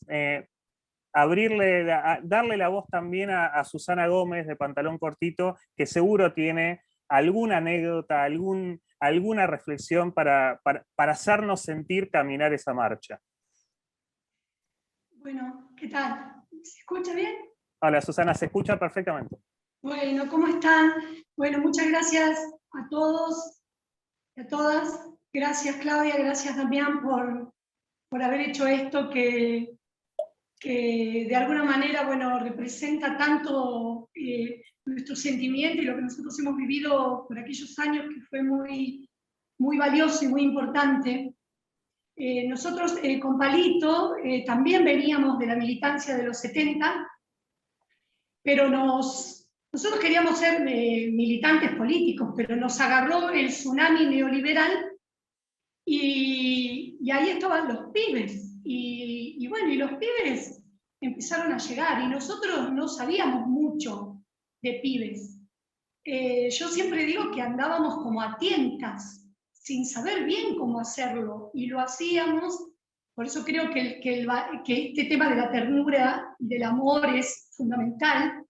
darle la voz también a Susana Gómez de Pantalón Cortito, que seguro tiene alguna anécdota, alguna reflexión para hacernos sentir caminar esa marcha. Bueno, ¿qué tal? ¿Se escucha bien? Hola Susana, se escucha perfectamente. Bueno, ¿cómo están? Bueno, muchas gracias a todos y a todas. Gracias Claudia, gracias Damián por haber hecho esto que de alguna manera, bueno, representa tanto nuestro sentimiento y lo que nosotros hemos vivido por aquellos años, que fue muy, muy valioso y muy importante. Nosotros con Palito también veníamos de la militancia de los 70, pero nosotros queríamos ser militantes políticos, pero nos agarró el tsunami neoliberal y ahí estaban los pibes. Y bueno, y los pibes empezaron a llegar y nosotros no sabíamos mucho de pibes. Yo siempre digo que andábamos como a tientas, sin saber bien cómo hacerlo, y lo hacíamos. Por eso creo que este tema de la ternura y del amor es fundamental,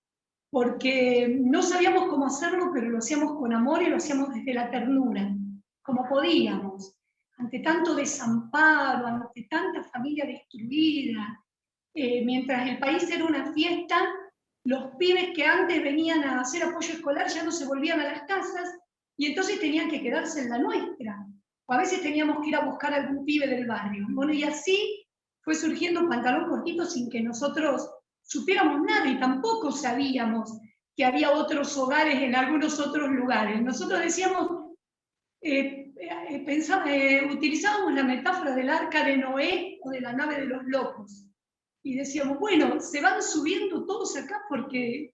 porque no sabíamos cómo hacerlo, pero lo hacíamos con amor y lo hacíamos desde la ternura, como podíamos, ante tanto desamparo, ante tanta familia destruida. Mientras el país era una fiesta, los pibes que antes venían a hacer apoyo escolar ya no se volvían a las casas, y entonces tenían que quedarse en la nuestra. O a veces teníamos que ir a buscar a algún pibe del barrio. Bueno, y así fue surgiendo Pantalón Cortito sin que nosotros supiéramos nada, y tampoco sabíamos que había otros hogares en algunos otros lugares. Nosotros decíamos, utilizábamos la metáfora del arca de Noé o de la nave de los locos. Y decíamos, bueno, se van subiendo todos acá porque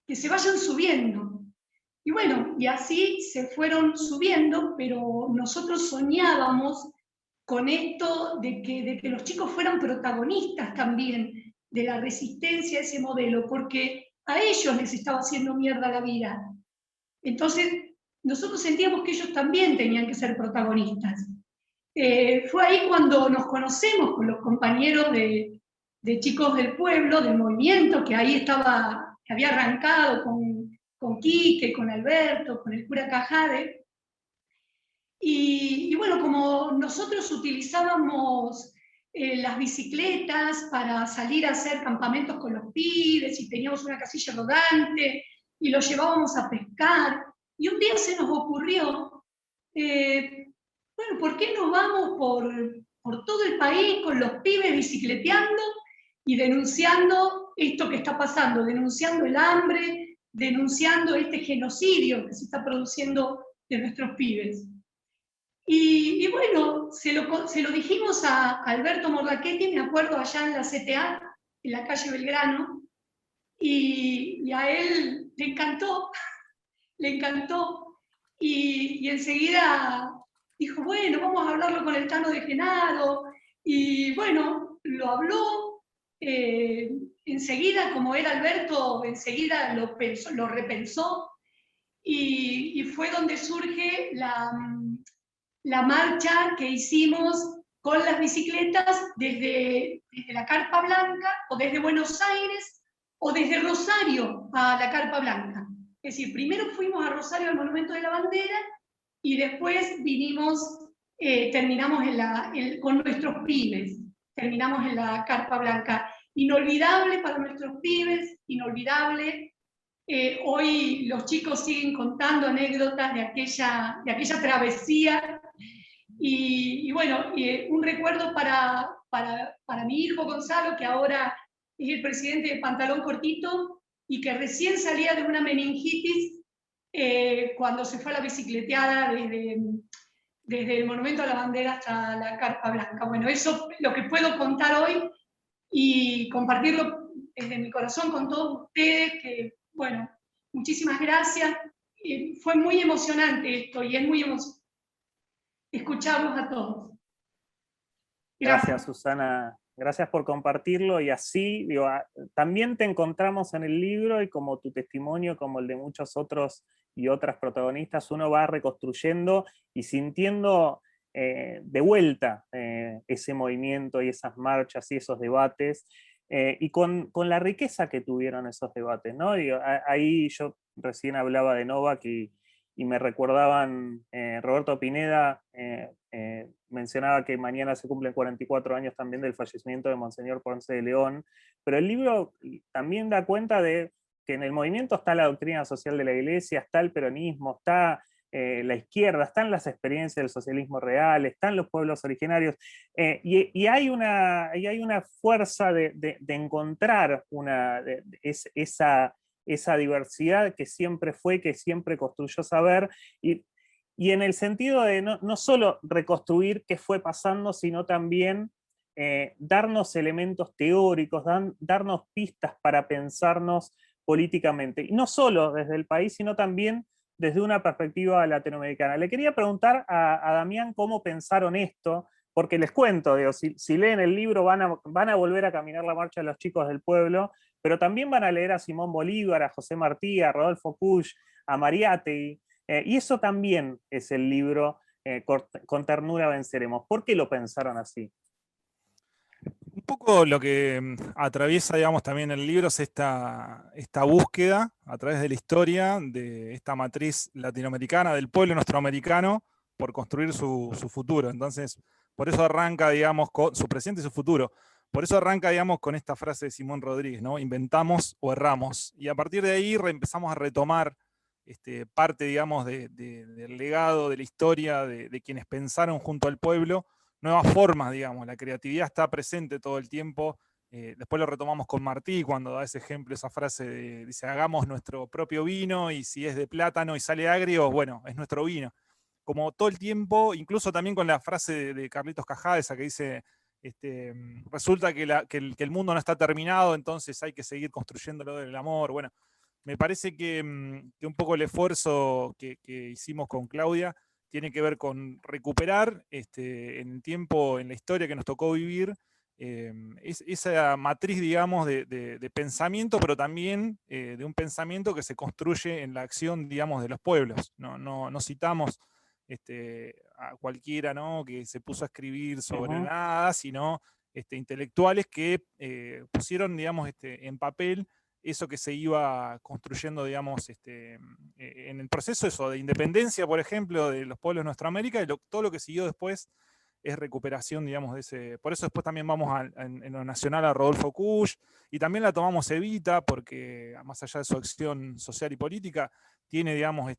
que se vayan subiendo. Y bueno, y así se fueron subiendo, pero nosotros soñábamos con esto de que los chicos fueran protagonistas también de la resistencia a ese modelo, porque a ellos les estaba haciendo mierda la vida. Entonces, nosotros sentíamos que ellos también tenían que ser protagonistas. Fue ahí cuando nos conocemos con los compañeros de Chicos del Pueblo, del movimiento, que ahí estaba, que había arrancado con Quique, con Alberto, con el cura Cajade. Y bueno, como nosotros utilizábamos las bicicletas para salir a hacer campamentos con los pibes, y teníamos una casilla rodante, y los llevábamos a pescar, y un día se nos ocurrió, bueno, ¿por qué no vamos por todo el país con los pibes bicicleteando y denunciando esto que está pasando, denunciando el hambre, denunciando este genocidio que se está produciendo de nuestros pibes? Y bueno, se lo dijimos a Alberto Morlachetti, me acuerdo, allá en la CTA, en la calle Belgrano, y a él le encantó, y enseguida dijo, bueno, vamos a hablarlo con el Tano de Genaro, y bueno, lo habló, enseguida, como era Alberto, enseguida lo repensó, y fue donde surge la marcha que hicimos con las bicicletas desde la Carpa Blanca, o desde Buenos Aires, o desde Rosario a la Carpa Blanca. Es decir, primero fuimos a Rosario al Monumento de la Bandera, y después terminamos con nuestros pibes, terminamos en la Carpa Blanca. Inolvidable para nuestros pibes, inolvidable. Hoy los chicos siguen contando anécdotas de aquella travesía, y bueno, un recuerdo para mi hijo Gonzalo, que ahora es el presidente de Pantalón Cortito, y que recién salía de una meningitis cuando se fue a la bicicleteada desde el Monumento a la Bandera hasta la Carpa Blanca. Bueno, eso es lo que puedo contar hoy, y compartirlo desde mi corazón con todos ustedes, que bueno, muchísimas gracias. Fue muy emocionante esto, y es muy emocionante escucharlos a todos. Gracias, Susana. Gracias por compartirlo, y así digo, también te encontramos en el libro, y como tu testimonio, como el de muchos otros y otras protagonistas, uno va reconstruyendo y sintiendo de vuelta ese movimiento y esas marchas y esos debates, y con la riqueza que tuvieron esos debates, ¿no? Digo, ahí yo recién hablaba de Novak y me recordaban, Roberto Pineda mencionaba que mañana se cumplen 44 años también del fallecimiento de Monseñor Ponce de León, pero el libro también da cuenta de que en el movimiento está la doctrina social de la Iglesia, está el peronismo, está la izquierda, están las experiencias del socialismo real, están los pueblos originarios, y hay una fuerza de encontrar esa diversidad que siempre fue, que siempre construyó saber, y y en el sentido de no solo reconstruir qué fue pasando, sino también darnos elementos teóricos, darnos pistas para pensarnos políticamente, y no solo desde el país, sino también desde una perspectiva latinoamericana. Le quería preguntar a Damián cómo pensaron esto, porque les cuento, digo, si leen el libro van a volver a caminar la marcha de los chicos del pueblo, pero también van a leer a Simón Bolívar, a José Martí, a Rodolfo Puig, a Mariátegui, y eso también es el libro Con ternura venceremos. ¿Por qué lo pensaron así? Un poco lo que atraviesa, digamos, también el libro es esta búsqueda a través de la historia de esta matriz latinoamericana, del pueblo nuestroamericano, por construir su futuro. Entonces, por eso arranca, digamos, con su presente y su futuro. Por eso arranca, digamos, con esta frase de Simón Rodríguez, ¿no? Inventamos o erramos. Y a partir de ahí empezamos a retomar parte, digamos, del legado, de la historia, de quienes pensaron junto al pueblo, nuevas formas, digamos. La creatividad está presente todo el tiempo. Después lo retomamos con Martí, cuando da ese ejemplo, esa frase, dice, hagamos nuestro propio vino, y si es de plátano y sale agrio, bueno, es nuestro vino. Como todo el tiempo, incluso también con la frase de Carlitos Cajá, esa que dice, resulta que el mundo no está terminado, entonces hay que seguir construyéndolo del amor. Bueno, me parece que un poco el esfuerzo que hicimos con Claudia tiene que ver con recuperar en el tiempo, en la historia que nos tocó vivir, esa matriz, digamos, de pensamiento, pero también de un pensamiento que se construye en la acción, digamos, de los pueblos. No citamos a cualquiera, ¿no?, que se puso a escribir sobre nada, sino intelectuales que pusieron, digamos, en papel eso que se iba construyendo, digamos, en el proceso eso, de independencia, por ejemplo, de los pueblos de Nuestroamérica, y todo lo que siguió después es recuperación, digamos, de ese. Por eso después también vamos en lo nacional a Rodolfo Puig, y también la tomamos Evita, porque más allá de su acción social y política, tiene, digamos,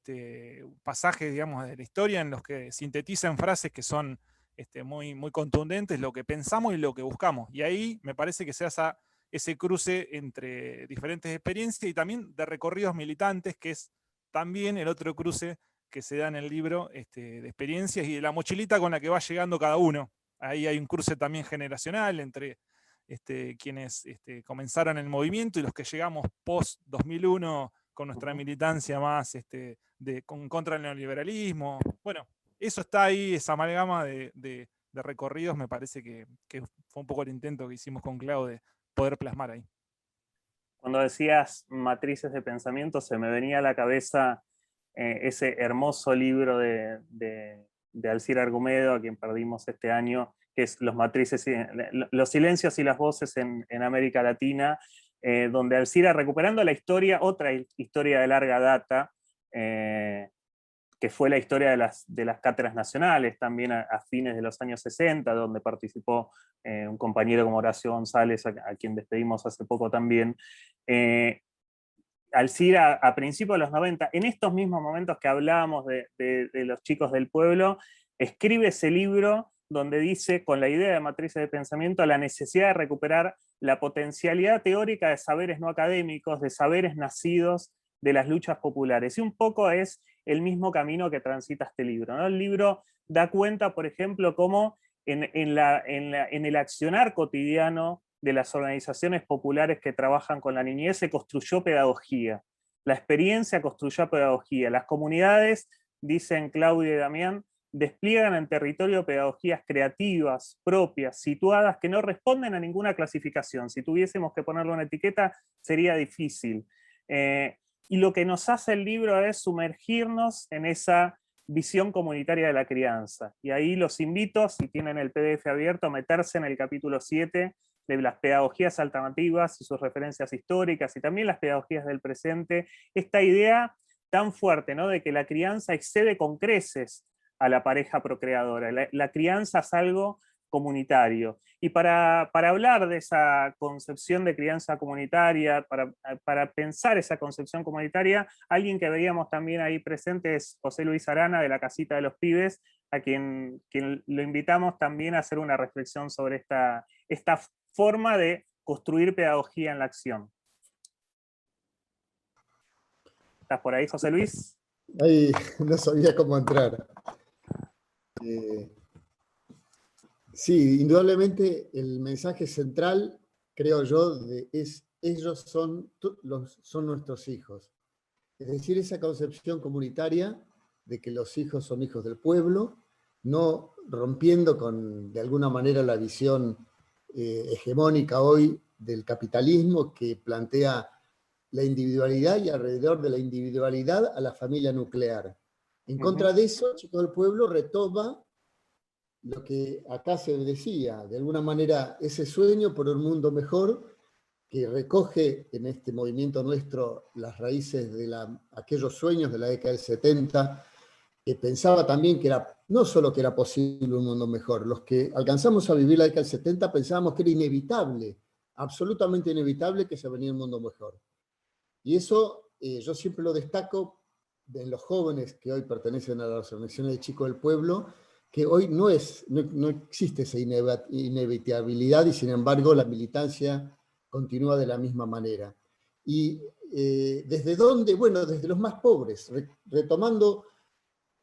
pasajes, digamos, de la historia en los que sintetizan frases que son muy, muy contundentes, lo que pensamos y lo que buscamos. Y ahí me parece que se hace ese cruce entre diferentes experiencias y también de recorridos militantes, que es también el otro cruce que se da en el libro, de experiencias y de la mochilita con la que va llegando cada uno. Ahí hay un cruce también generacional entre quienes comenzaron el movimiento y los que llegamos post 2001 con nuestra militancia más contra el neoliberalismo. Bueno, eso está ahí, esa amalgama de recorridos, me parece que fue un poco el intento que hicimos con Clau de poder plasmar ahí. Cuando decías matrices de pensamiento, se me venía a la cabeza ese hermoso libro de Alcira Argumedo, a quien perdimos este año, que es Los silencios y las voces en América Latina, donde Alcira, recuperando la historia, otra historia de larga data, que fue la historia de las cátedras nacionales, también a fines de los años 60, donde participó un compañero como Horacio González, a quien despedimos hace poco también. Alcira, a principios de los 90, en estos mismos momentos que hablábamos de los chicos del pueblo, escribe ese libro donde dice, con la idea de matrices de pensamiento, la necesidad de recuperar la potencialidad teórica de saberes no académicos, de saberes nacidos de las luchas populares. Y un poco es el mismo camino que transita este libro, ¿no? El libro da cuenta, por ejemplo, cómo en el accionar cotidiano de las organizaciones populares que trabajan con la niñez se construyó pedagogía. La experiencia construyó pedagogía. Las comunidades, dicen Claudia y Damián, despliegan en territorio pedagogías creativas, propias, situadas, que no responden a ninguna clasificación. Si tuviésemos que ponerle una etiqueta, sería difícil. Y lo que nos hace el libro es sumergirnos en esa visión comunitaria de la crianza. Y ahí los invito, si tienen el PDF abierto, a meterse en el capítulo 7 de las pedagogías alternativas y sus referencias históricas, y también las pedagogías del presente. Esta idea tan fuerte, ¿no?, de que la crianza excede con creces a la pareja procreadora. La crianza es algo comunitario. Y para hablar de esa concepción de crianza comunitaria, para pensar esa concepción comunitaria, alguien que veíamos también ahí presente es José Luis Arana, de la Casita de los Pibes, a quien lo invitamos también a hacer una reflexión sobre esta forma de construir pedagogía en la acción. ¿Estás por ahí, José Luis? Ahí no sabía cómo entrar. Sí, indudablemente el mensaje central, creo yo, es ellos son nuestros hijos. Es decir, esa concepción comunitaria de que los hijos son hijos del pueblo, no rompiendo de alguna manera la visión hegemónica hoy del capitalismo que plantea la individualidad y alrededor de la individualidad a la familia nuclear. En contra de eso, Chico del Pueblo retoma lo que acá se decía, de alguna manera ese sueño por un mundo mejor que recoge en este movimiento nuestro las raíces de aquellos sueños de la década del 70, que pensaba también que no solo que era posible un mundo mejor, los que alcanzamos a vivir la década del 70 pensábamos que era inevitable, absolutamente inevitable que se venía un mundo mejor. Y eso yo siempre lo destaco en los jóvenes que hoy pertenecen a las organizaciones de Chicos del Pueblo, que hoy no existe esa inevitabilidad y sin embargo la militancia continúa de la misma manera. ¿Y desde dónde? Bueno, desde los más pobres, retomando,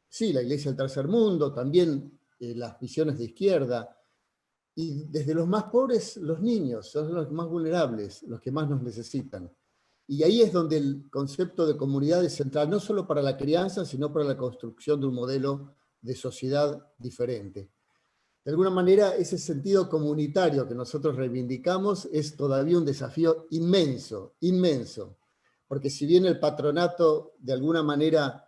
sí, la Iglesia del Tercer Mundo, también las visiones de izquierda, y desde los más pobres, los niños, son los más vulnerables, los que más nos necesitan. Y ahí es donde el concepto de comunidad es central, no solo para la crianza, sino para la construcción de un modelo de sociedad diferente. De alguna manera, ese sentido comunitario que nosotros reivindicamos es todavía un desafío inmenso, inmenso. Porque si bien el patronato de alguna manera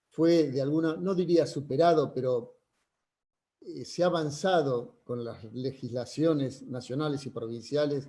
fue, no diría superado, pero se ha avanzado con las legislaciones nacionales y provinciales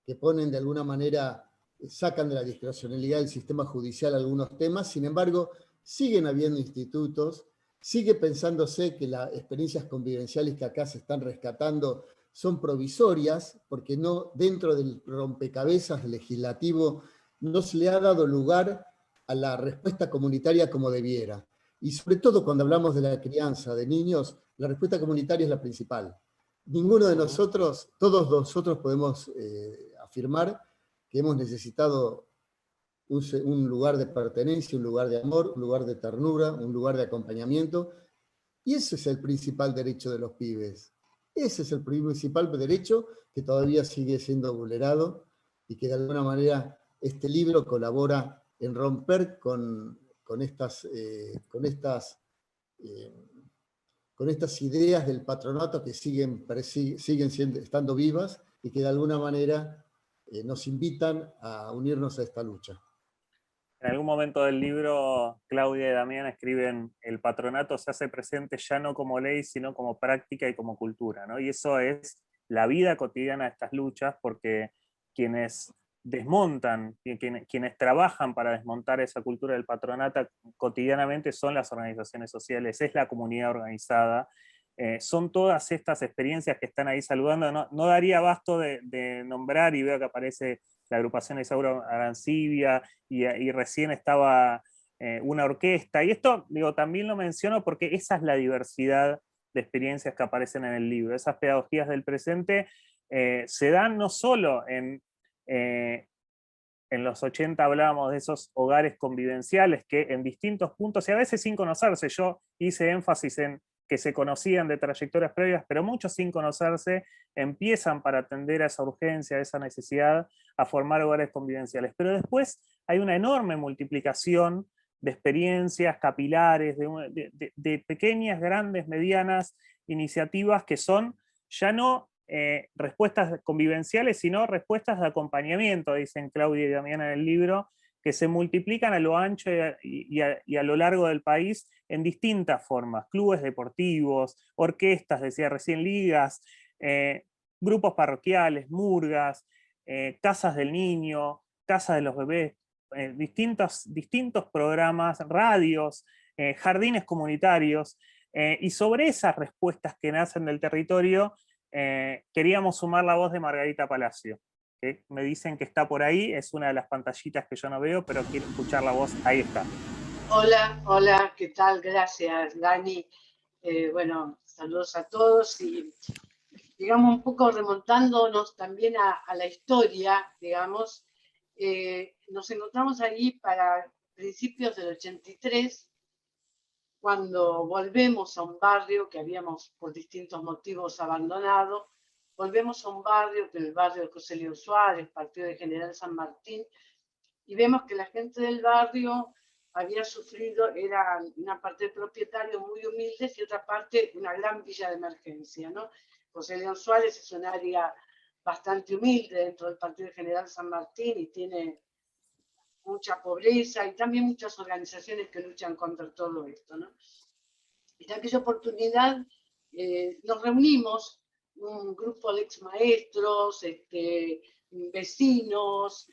que ponen de alguna manera, sacan de la discrecionalidad del sistema judicial algunos temas, sin embargo, siguen habiendo institutos, sigue pensándose que las experiencias convivenciales que acá se están rescatando son provisorias, porque no, dentro del rompecabezas legislativo no se le ha dado lugar a la respuesta comunitaria como debiera. Y sobre todo cuando hablamos de la crianza de niños, la respuesta comunitaria es la principal. Ninguno de nosotros, todos nosotros podemos afirmar que hemos necesitado un lugar de pertenencia, un lugar de amor, un lugar de ternura, un lugar de acompañamiento, y ese es el principal derecho de los pibes. Ese es el principal derecho que todavía sigue siendo vulnerado y que de alguna manera este libro colabora en romper con estas ideas del patronato que siguen estando vivas y que de alguna manera nos invitan a unirnos a esta lucha. En algún momento del libro, Claudia y Damián escriben: el patronato se hace presente ya no como ley, sino como práctica y como cultura, ¿no? Y eso es la vida cotidiana de estas luchas, porque quienes desmontan, quienes trabajan para desmontar esa cultura del patronato cotidianamente son las organizaciones sociales, es la comunidad organizada. Son todas estas experiencias que están ahí saludando. No daría abasto de nombrar, y veo que aparece la agrupación Isauro Arancibia, y recién estaba una orquesta. Y esto, digo, también lo menciono porque esa es la diversidad de experiencias que aparecen en el libro. Esas pedagogías del presente se dan no solo en los 80 hablábamos de esos hogares convivenciales que en distintos puntos, y a veces sin conocerse, yo hice énfasis en que se conocían de trayectorias previas, pero muchos sin conocerse empiezan, para atender a esa urgencia, a esa necesidad, a formar hogares convivenciales. Pero después hay una enorme multiplicación de experiencias capilares, de pequeñas, grandes, medianas iniciativas que son ya no respuestas convivenciales, sino respuestas de acompañamiento, dicen Claudia y Damián en el libro, que se multiplican a lo ancho y a lo largo del país en distintas formas: clubes deportivos, orquestas, decía recién, ligas, grupos parroquiales, murgas, casas del niño, casas de los bebés, distintos programas, radios, jardines comunitarios, y sobre esas respuestas que nacen del territorio queríamos sumar la voz de Margarita Palacio, que me dicen que está por ahí, es una de las pantallitas que yo no veo, pero quiero escuchar la voz. Ahí está. Hola, ¿qué tal? Gracias, Dani. Bueno, saludos a todos, y digamos un poco remontándonos también a la historia, digamos, nos encontramos ahí para principios del 83, cuando volvemos a un barrio que habíamos por distintos motivos abandonado, volvemos a un barrio, que es el barrio de José León Suárez, partido de General San Martín, y vemos que la gente del barrio había sufrido, era una parte de propietarios muy humildes y otra parte una gran villa de emergencia, ¿no? José León Suárez es un área bastante humilde dentro del partido de General San Martín y tiene mucha pobreza y también muchas organizaciones que luchan contra todo esto, ¿no? En aquella oportunidad nos reunimos, un grupo de exmaestros, vecinos,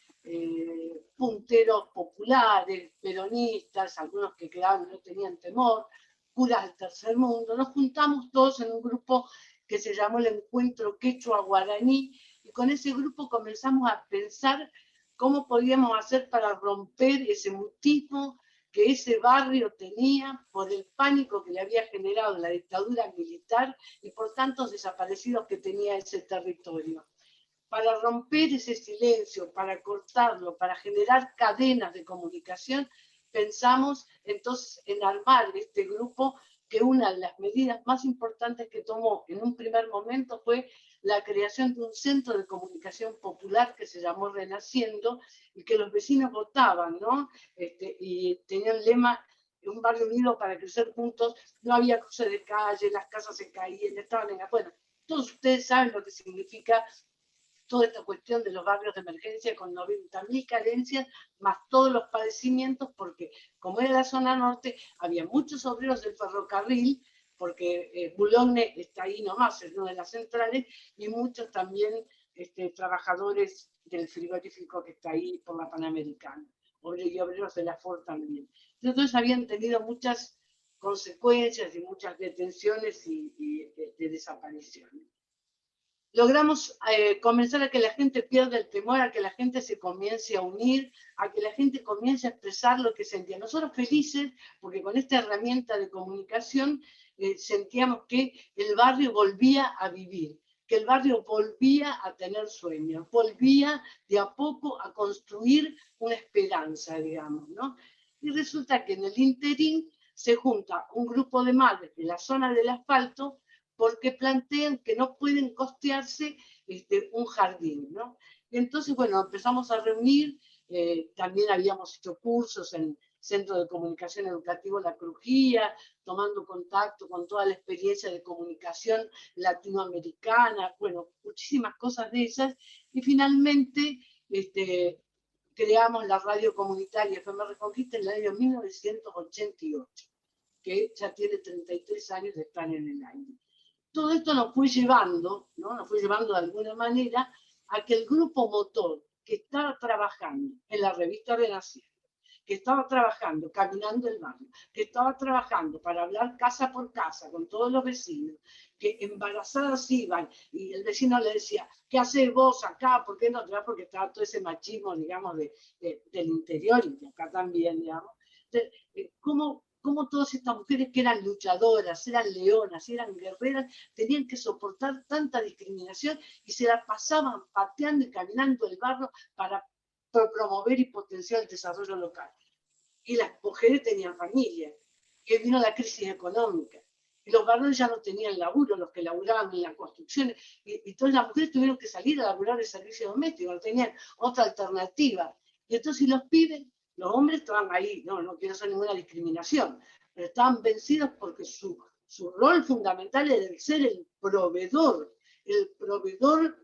punteros populares, peronistas, algunos que quedaban no tenían temor, curas del tercer mundo. Nos juntamos todos en un grupo que se llamó el Encuentro Quechua Guaraní, y con ese grupo comenzamos a pensar cómo podíamos hacer para romper ese mutismo que ese barrio tenía por el pánico que le había generado la dictadura militar y por tantos desaparecidos que tenía ese territorio. Para romper ese silencio, para cortarlo, para generar cadenas de comunicación, pensamos entonces en armar este grupo, que una de las medidas más importantes que tomó en un primer momento fue la creación de un centro de comunicación popular que se llamó Renaciendo, y que los vecinos votaban, ¿no? Y tenían el lema: un barrio unido para crecer juntos. No había cruce de calle, las casas se caían, estaban en... Bueno, todos ustedes saben lo que significa toda esta cuestión de los barrios de emergencia con 90.000 carencias, más todos los padecimientos, porque como era la zona norte, había muchos obreros del ferrocarril, porque Boulogne está ahí nomás, es una de las centrales, y muchos también trabajadores del frigorífico que está ahí por la Panamericana, y obreros de la Ford también. Entonces habían tenido muchas consecuencias y muchas detenciones y de desapariciones. Logramos comenzar a que la gente pierda el temor, a que la gente se comience a unir, a que la gente comience a expresar lo que sentía. Nosotros felices, porque con esta herramienta de comunicación sentíamos que el barrio volvía a vivir, que el barrio volvía a tener sueños, volvía de a poco a construir una esperanza, digamos, ¿no? Y resulta que en el interín se junta un grupo de madres de la zona del asfalto, porque plantean que no pueden costearse un jardín, ¿no? Y entonces, bueno, empezamos a reunir, también habíamos hecho cursos en Centro de Comunicación Educativo La Crujía, tomando contacto con toda la experiencia de comunicación latinoamericana, bueno, muchísimas cosas de esas, y finalmente creamos la radio comunitaria FM Reconquista en el año 1988, que ya tiene 33 años de estar en el aire. Todo esto nos fue llevando, ¿no? Nos fue llevando de alguna manera a que el grupo motor que estaba trabajando en la revista Renaciendo, que estaba trabajando caminando el barrio, que estaba trabajando para hablar casa por casa con todos los vecinos, que embarazadas iban y el vecino le decía: ¿qué haces vos acá? ¿Por qué no te vas? Porque estaba todo ese machismo, digamos, del interior y de acá también, digamos. Entonces, ¿Cómo todas estas mujeres que eran luchadoras, eran leonas, eran guerreras, tenían que soportar tanta discriminación y se la pasaban pateando y caminando el barrio para promover y potenciar el desarrollo local? Y las mujeres tenían familia, que vino la crisis económica, y los varones ya no tenían laburo, los que laburaban en las construcciones, y entonces las mujeres tuvieron que salir a laburar el servicio doméstico, no tenían otra alternativa. Y entonces los pibes, los hombres estaban ahí, no quiero hacer ninguna discriminación, pero estaban vencidos porque su rol fundamental era el ser el proveedor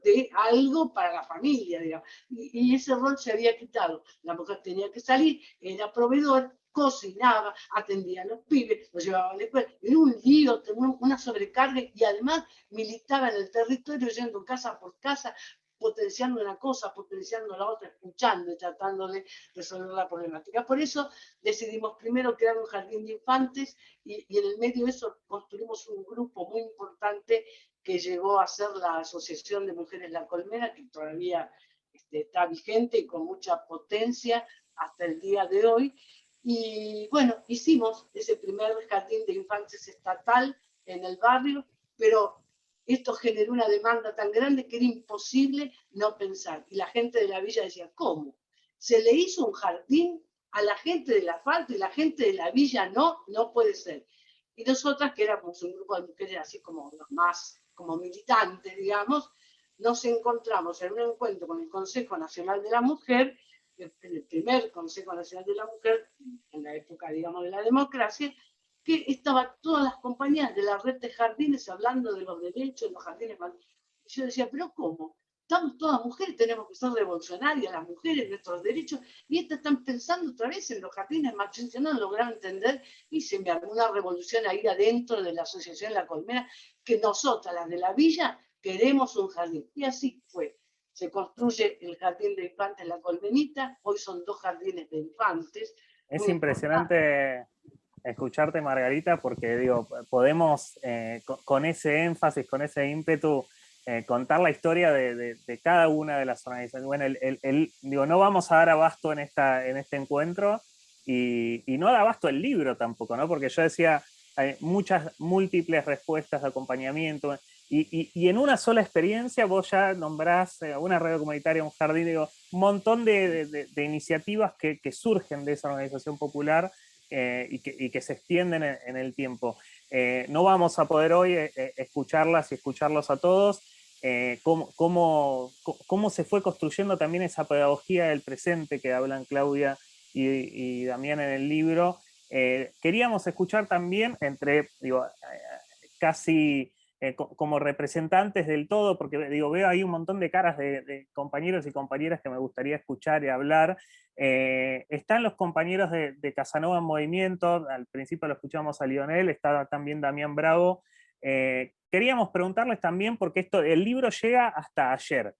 de algo para la familia, digamos. Y ese rol se había quitado. La mujer tenía que salir, era proveedor, cocinaba, atendía a los pibes, los llevaba a la escuela. Era un lío, una sobrecarga, y además militaba en el territorio, yendo casa por casa, potenciando una cosa, potenciando la otra, escuchando y tratando de resolver la problemática. Por eso decidimos primero crear un jardín de infantes, y en el medio de eso construimos un grupo muy importante que llegó a ser la Asociación de Mujeres La Colmena, que todavía está vigente y con mucha potencia hasta el día de hoy. Y bueno, hicimos ese primer jardín de infantes estatal en el barrio, pero esto generó una demanda tan grande que era imposible no pensar. Y la gente de la villa decía: ¿cómo? Se le hizo un jardín a la gente del asfalto y la gente de la villa no puede ser. Y nosotras, que éramos un grupo de mujeres así como los más, como militantes, digamos, nos encontramos en un encuentro con el Consejo Nacional de la Mujer, el primer Consejo Nacional de la Mujer, en la época, digamos, de la democracia, que estaban todas las compañías de la red de jardines hablando de los derechos de los jardines. Yo decía, pero ¿cómo? Estamos todas mujeres, tenemos que ser revolucionarias, las mujeres, nuestros derechos, y estas están pensando otra vez en los jardines machistas. Yo no lograron entender, y se me armó una revolución ahí adentro de la Asociación La Colmena, que nosotras, las de la villa, queremos un jardín. Y así fue. Se construye el jardín de infantes La Colmenita, hoy son 2 jardines de infantes. Es impresionante escucharte, Margarita, porque digo, podemos con ese énfasis, con ese ímpetu, contar la historia de cada una de las organizaciones. Bueno, digo, no vamos a dar abasto en este encuentro, y no da abasto el libro tampoco, ¿no? Porque yo decía, hay muchas múltiples respuestas de acompañamiento, y en una sola experiencia vos ya nombrás una radio comunitaria, un jardín, digo, un montón de iniciativas que surgen de esa organización popular, y que se extienden en el tiempo. No vamos a poder hoy escucharlas y escucharlos a todos, cómo se fue construyendo también esa pedagogía del presente que hablan Claudia y Damián en el libro. Queríamos escuchar también, casi como representantes del todo, porque veo ahí un montón de caras de compañeros y compañeras que me gustaría escuchar y hablar. Están los compañeros de Casanova en Movimiento, al principio lo escuchamos a Lionel, está también Damián Bravo. Queríamos preguntarles también, porque el libro llega hasta ayer,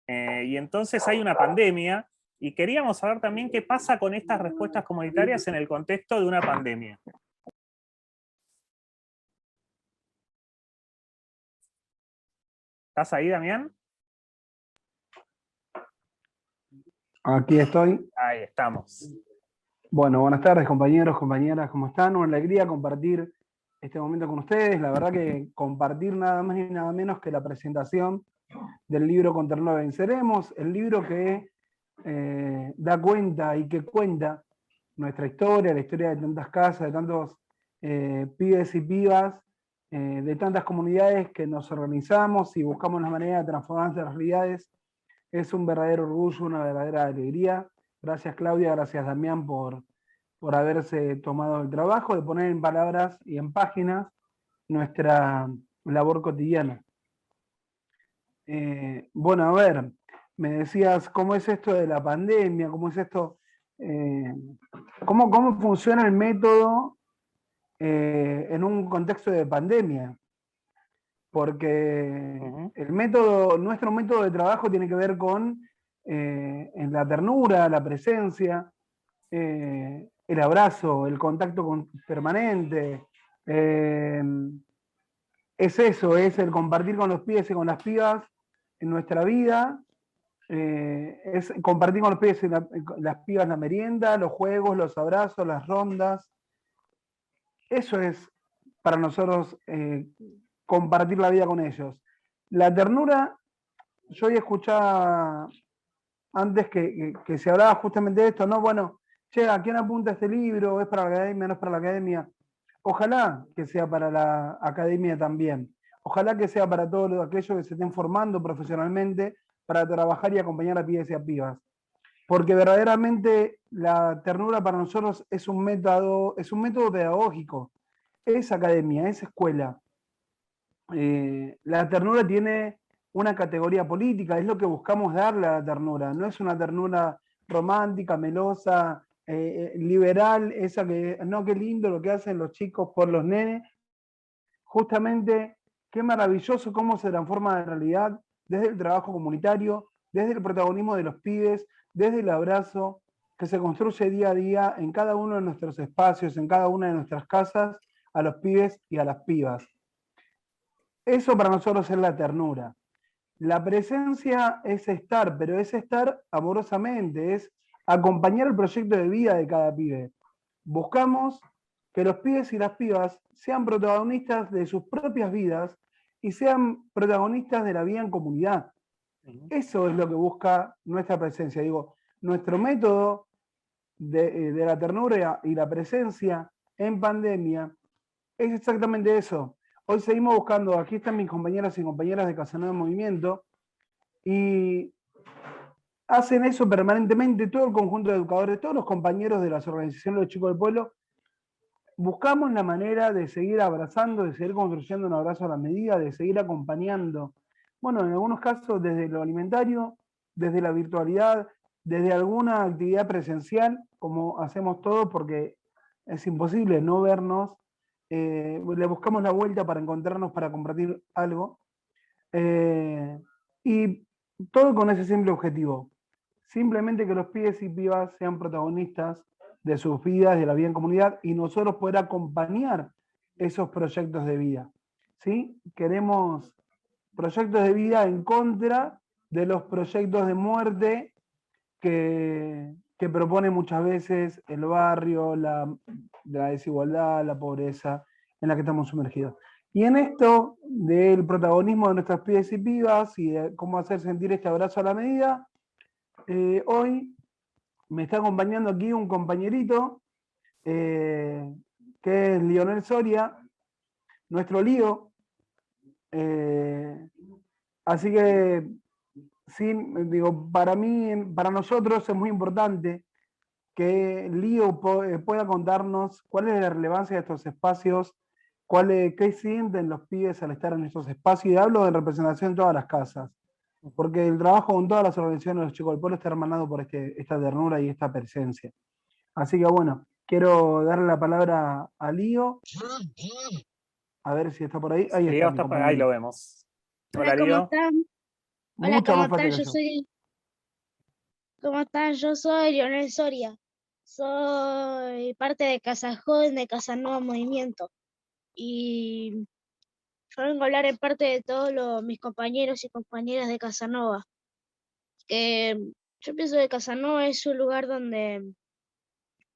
y entonces hay una pandemia, y queríamos saber también qué pasa con estas respuestas comunitarias en el contexto de una pandemia. ¿Estás ahí, Damián? Aquí estoy. Ahí estamos. Bueno, buenas tardes, compañeros, compañeras, ¿cómo están? Una alegría compartir este momento con ustedes. La verdad que compartir nada más y nada menos que la presentación del libro Con Ternura Venceremos, el libro que da cuenta y que cuenta nuestra historia, la historia de tantas casas, de tantos pibes y pibas, de tantas comunidades que nos organizamos y buscamos la manera de transformar nuestras realidades. Es un verdadero orgullo, una verdadera alegría. Gracias, Claudia, gracias, Damián, por haberse tomado el trabajo de poner en palabras y en páginas nuestra labor cotidiana. Bueno, a ver, me decías, ¿cómo es esto de la pandemia? ¿Cómo es esto? ¿Cómo funciona el método en un contexto de pandemia? Porque nuestro método de trabajo tiene que ver con en la ternura, la presencia, el abrazo, el contacto permanente. Es eso, es el compartir con los pibes y con las pibas en nuestra vida, es compartir con los pibes y las pibas la merienda, los juegos, los abrazos, las rondas. Eso es para nosotros compartir la vida con ellos. La ternura, yo hoy escuchaba antes que se hablaba justamente de esto, ¿no? Bueno, che, ¿a quién apunta este libro? ¿Es para la academia? ¿No es para la academia? Ojalá que sea para la academia también. Ojalá que sea para todos aquellos que se estén formando profesionalmente para trabajar y acompañar a pibes y a pibas. Porque verdaderamente la ternura para nosotros es un método pedagógico. Es academia, es escuela. La ternura tiene una categoría política, es lo que buscamos darle a la ternura. No es una ternura romántica, melosa, liberal, esa que, no, qué lindo lo que hacen los chicos por los nenes. Justamente, qué maravilloso cómo se transforma la realidad desde el trabajo comunitario, desde el protagonismo de los pibes, desde el abrazo que se construye día a día en cada uno de nuestros espacios, en cada una de nuestras casas, a los pibes y a las pibas. Eso para nosotros es la ternura. La presencia es estar, pero es estar amorosamente, es acompañar el proyecto de vida de cada pibe. Buscamos que los pibes y las pibas sean protagonistas de sus propias vidas y sean protagonistas de la vida en comunidad. Eso es lo que busca nuestra presencia. Digo, nuestro método de la ternura y la presencia en pandemia es exactamente eso. Hoy seguimos buscando, aquí están mis compañeras y compañeras de Casanova Movimiento, y hacen eso permanentemente, todo el conjunto de educadores, todos los compañeros de las organizaciones de los chicos del pueblo. Buscamos la manera de seguir abrazando, de seguir construyendo un abrazo a la medida, de seguir acompañando. Bueno, en algunos casos desde lo alimentario, desde la virtualidad, desde alguna actividad presencial, como hacemos todos, porque es imposible no vernos. Le buscamos la vuelta para encontrarnos, para compartir algo. Y todo con ese simple objetivo. Simplemente que los pibes y pibas sean protagonistas de sus vidas, de la vida en comunidad, y nosotros poder acompañar esos proyectos de vida. ¿Sí? Queremos proyectos de vida en contra de los proyectos de muerte que propone muchas veces el barrio, la desigualdad, la pobreza en la que estamos sumergidos. Y en esto del protagonismo de nuestras pibes y pibas y de cómo hacer sentir este abrazo a la medida, hoy me está acompañando aquí un compañerito que es Lionel Soria, nuestro Lío. Así que, sí, digo, para mí, para nosotros es muy importante que Lío pueda contarnos cuál es la relevancia de estos espacios, qué sienten los pibes al estar en estos espacios, y hablo de representación en todas las casas, porque el trabajo con todas las organizaciones de los chicos del pueblo está hermanado por esta ternura y esta presencia. Así que bueno, quiero darle la palabra a Lío. A ver si está por ahí. Ahí Lío está. está, ahí lo vemos. Hola, ¿cómo están? Hola, Mucho ¿cómo más fácil están? que yo. ¿Cómo están? Yo soy Lionel Soria. Soy parte de Casa Joven de Casanova Movimiento. Y yo vengo a hablar en parte de todos mis compañeros y compañeras de Casanova. Que yo pienso que Casanova es un lugar donde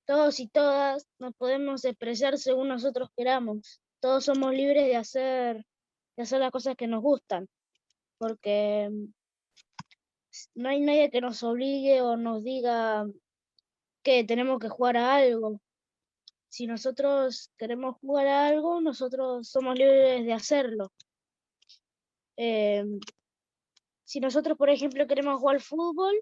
todos y todas nos podemos expresar según nosotros queramos. Todos somos libres de hacer las cosas que nos gustan. Porque no hay nadie que nos obligue o nos diga que tenemos que jugar a algo. Si nosotros queremos jugar a algo, nosotros somos libres de hacerlo. Si nosotros, por ejemplo, queremos jugar al fútbol,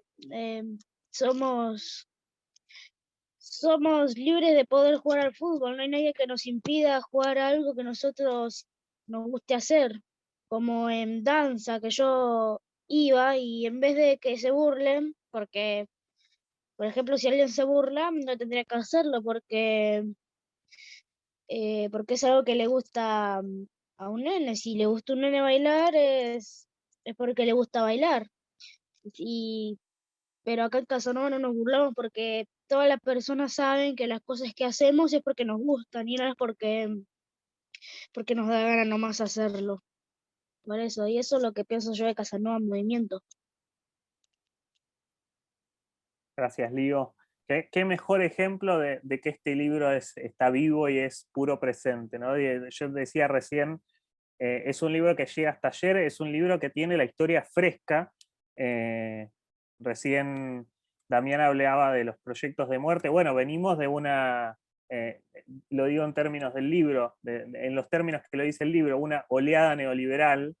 somos libres de poder jugar al fútbol. No hay nadie que nos impida jugar a algo que nosotros nos guste hacer. Como en danza, que yo iba y en vez de que se burlen, porque, por ejemplo, si alguien se burla, no tendría que hacerlo porque es algo que le gusta a un nene. Si le gusta a un nene bailar, es porque le gusta bailar. Pero acá en Casanova no nos burlamos porque todas las personas saben que las cosas que hacemos es porque nos gustan y no es porque nos da ganas nomás hacerlo. Por eso, y eso es lo que pienso yo de Casanova Movimiento. Gracias, Lío. ¿Qué mejor ejemplo de que este libro está vivo y es puro presente, ¿no? Yo decía recién, es un libro que llega hasta ayer, es un libro que tiene la historia fresca. Recién Damián hablaba de los proyectos de muerte. Bueno, venimos de una, lo digo en términos del libro, en los términos que lo dice el libro, una oleada neoliberal.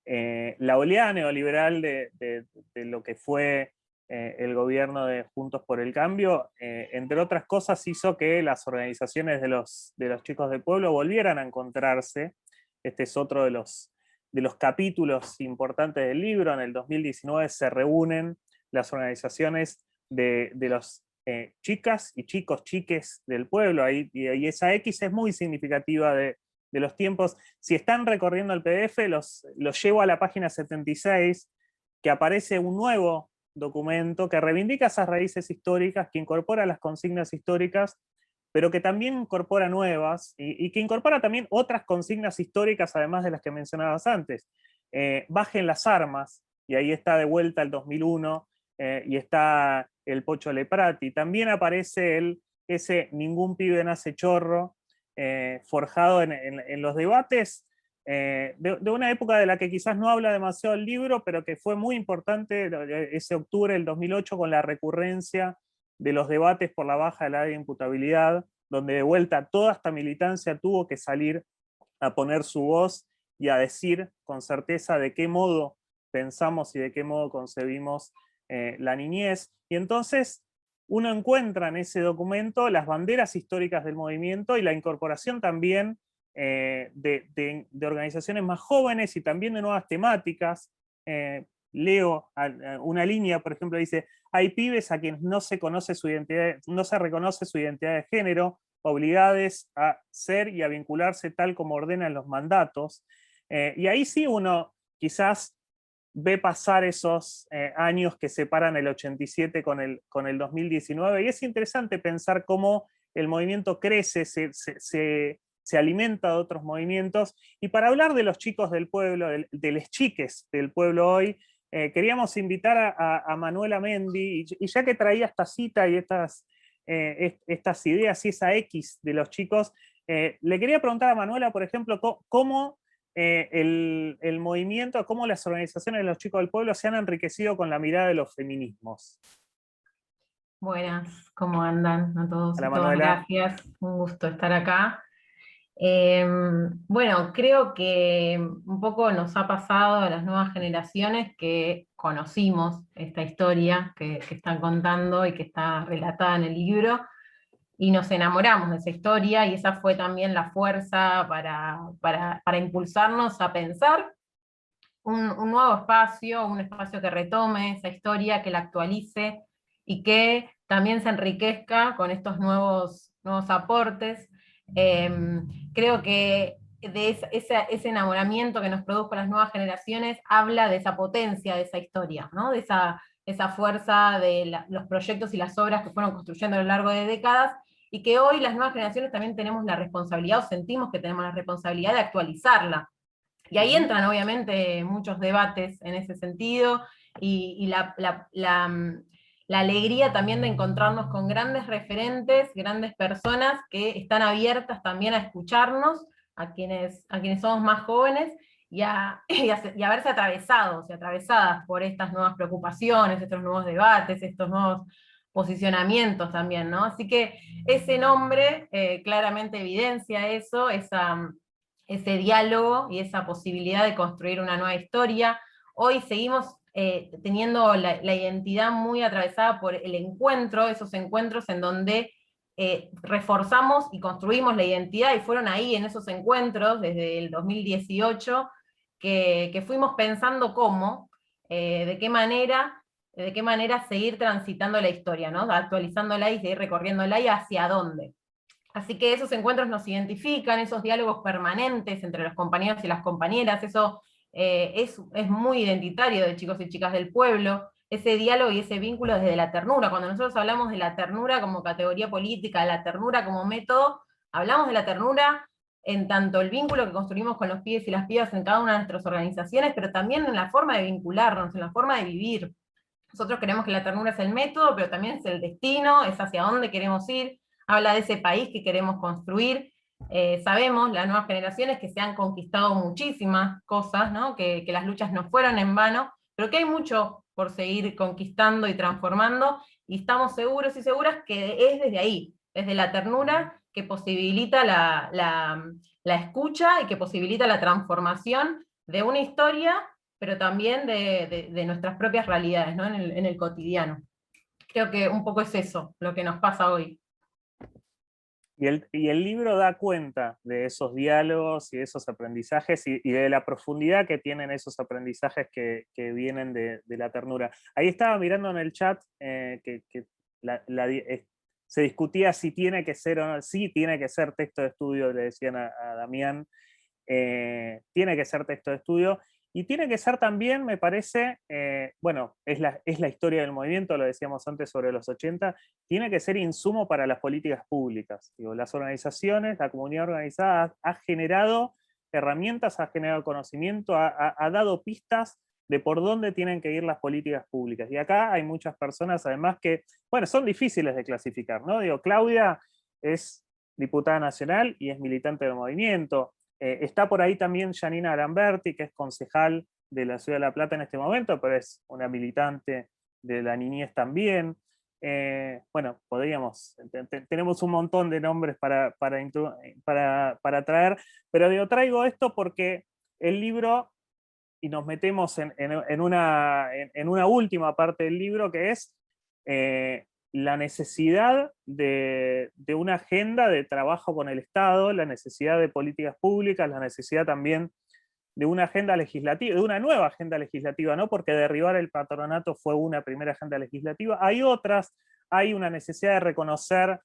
La oleada neoliberal de lo que fue el gobierno de Juntos por el Cambio, entre otras cosas, hizo que las organizaciones de los chicos del pueblo volvieran a encontrarse. Este es otro de los capítulos importantes del libro. En el 2019 se reúnen las organizaciones de los chicas y chicos, chiques del pueblo, y esa X es muy significativa de los tiempos. Si están recorriendo el PDF, los llevo a la página 76, que aparece un nuevo documento que reivindica esas raíces históricas, que incorpora las consignas históricas, pero que también incorpora nuevas, y que incorpora también otras consignas históricas, además de las que mencionabas antes. Bajen las armas, y ahí está de vuelta el 2001, y está el Pocho Leprati. También aparece ese Ningún pibe nace chorro, forjado en los debates de una época de la que quizás no habla demasiado el libro, pero que fue muy importante ese octubre del 2008 con la recurrencia de los debates por la baja de la edad de imputabilidad, donde de vuelta toda esta militancia tuvo que salir a poner su voz y a decir con certeza de qué modo pensamos y de qué modo concebimos la niñez. Y entonces uno encuentra en ese documento las banderas históricas del movimiento y la incorporación también de organizaciones más jóvenes y también de nuevas temáticas. Leo una línea, por ejemplo, dice: hay pibes a quienes no se conoce su identidad, no se reconoce su identidad de género, obligados a ser y a vincularse tal como ordenan los mandatos. Y ahí sí uno quizás ve pasar esos años que separan el 87 con el 2019, y es interesante pensar cómo el movimiento crece, se alimenta de otros movimientos. Y para hablar de los chicos del pueblo, de les chiques del pueblo hoy, queríamos invitar a Manuela Mendi, y ya que traía esta cita y estas ideas y esa X de los chicos, le quería preguntar a Manuela, por ejemplo, cómo el movimiento, cómo las organizaciones de los chicos del pueblo se han enriquecido con la mirada de los feminismos. Buenas, ¿cómo andan a todos? Hola, y todas? Manuela. Gracias, un gusto estar acá. Bueno, creo que un poco nos ha pasado a las nuevas generaciones que conocimos esta historia que están contando y que está relatada en el libro, y nos enamoramos de esa historia, y esa fue también la fuerza para impulsarnos a pensar un nuevo espacio, un espacio que retome esa historia, que la actualice y que también se enriquezca con estos nuevos aportes. Creo que de ese enamoramiento que nos produjo las nuevas generaciones habla de esa potencia de esa historia, ¿no? De esa fuerza de los proyectos y las obras que fueron construyendo a lo largo de décadas, y que hoy las nuevas generaciones también tenemos la responsabilidad, o sentimos que tenemos la responsabilidad de actualizarla. Y ahí entran obviamente muchos debates en ese sentido, y la alegría también de encontrarnos con grandes referentes, grandes personas que están abiertas también a escucharnos, a quienes somos más jóvenes, y a verse atravesados y atravesadas por estas nuevas preocupaciones, estos nuevos debates, estos nuevos posicionamientos también, ¿no? Así que ese nombre claramente evidencia eso, ese diálogo y esa posibilidad de construir una nueva historia. Hoy seguimos teniendo la identidad muy atravesada por el encuentro, esos encuentros en donde reforzamos y construimos la identidad, y fueron ahí en esos encuentros desde el 2018 que fuimos pensando cómo, de qué manera seguir transitando la historia, ¿no? Actualizándola y seguir recorriéndola, y hacia dónde. Así que esos encuentros nos identifican, esos diálogos permanentes entre los compañeros y las compañeras, eso es muy identitario de chicos y chicas del pueblo, ese diálogo y ese vínculo desde la ternura. Cuando nosotros hablamos de la ternura como categoría política, de la ternura como método, hablamos de la ternura en tanto el vínculo que construimos con los pibes y las pibas en cada una de nuestras organizaciones, pero también en la forma de vincularnos, en la forma de vivir. Nosotros creemos que la ternura es el método, pero también es el destino, es hacia dónde queremos ir, habla de ese país que queremos construir. Sabemos, las nuevas generaciones, que se han conquistado muchísimas cosas, ¿no? que las luchas no fueron en vano, pero que hay mucho por seguir conquistando y transformando, y estamos seguros y seguras que es desde ahí, desde la ternura, que posibilita la escucha y que posibilita la transformación de una historia, pero también de nuestras propias realidades, ¿no? en el cotidiano. Creo que un poco es eso lo que nos pasa hoy. Y el libro da cuenta de esos diálogos y de esos aprendizajes y de la profundidad que tienen esos aprendizajes que vienen de la ternura. Ahí estaba mirando en el chat que se discutía si tiene que ser o no. Sí, tiene que ser texto de estudio, le decían a Damián. Tiene que ser texto de estudio. Y tiene que ser también, me parece, bueno, es la historia del movimiento, lo decíamos antes sobre los 80, tiene que ser insumo para las políticas públicas. Digo, las organizaciones, la comunidad organizada ha generado herramientas, ha generado conocimiento, ha dado pistas de por dónde tienen que ir las políticas públicas. Y acá hay muchas personas, además, que, bueno, son difíciles de clasificar, ¿no? Digo, Claudia es diputada nacional y es militante del movimiento. Está por ahí también Janina Aramberti, que es concejal de la Ciudad de La Plata en este momento, pero es una militante de la niñez también. bueno, podríamos, tenemos un montón de nombres para traer, pero yo traigo esto porque el libro, y nos metemos en una última parte del libro, que es la necesidad de una agenda de trabajo con el Estado, la necesidad de políticas públicas, la necesidad también de una agenda legislativa, de una nueva agenda legislativa, ¿no? Porque derribar el patronato fue una primera agenda legislativa. Hay otras, hay una necesidad de reconocer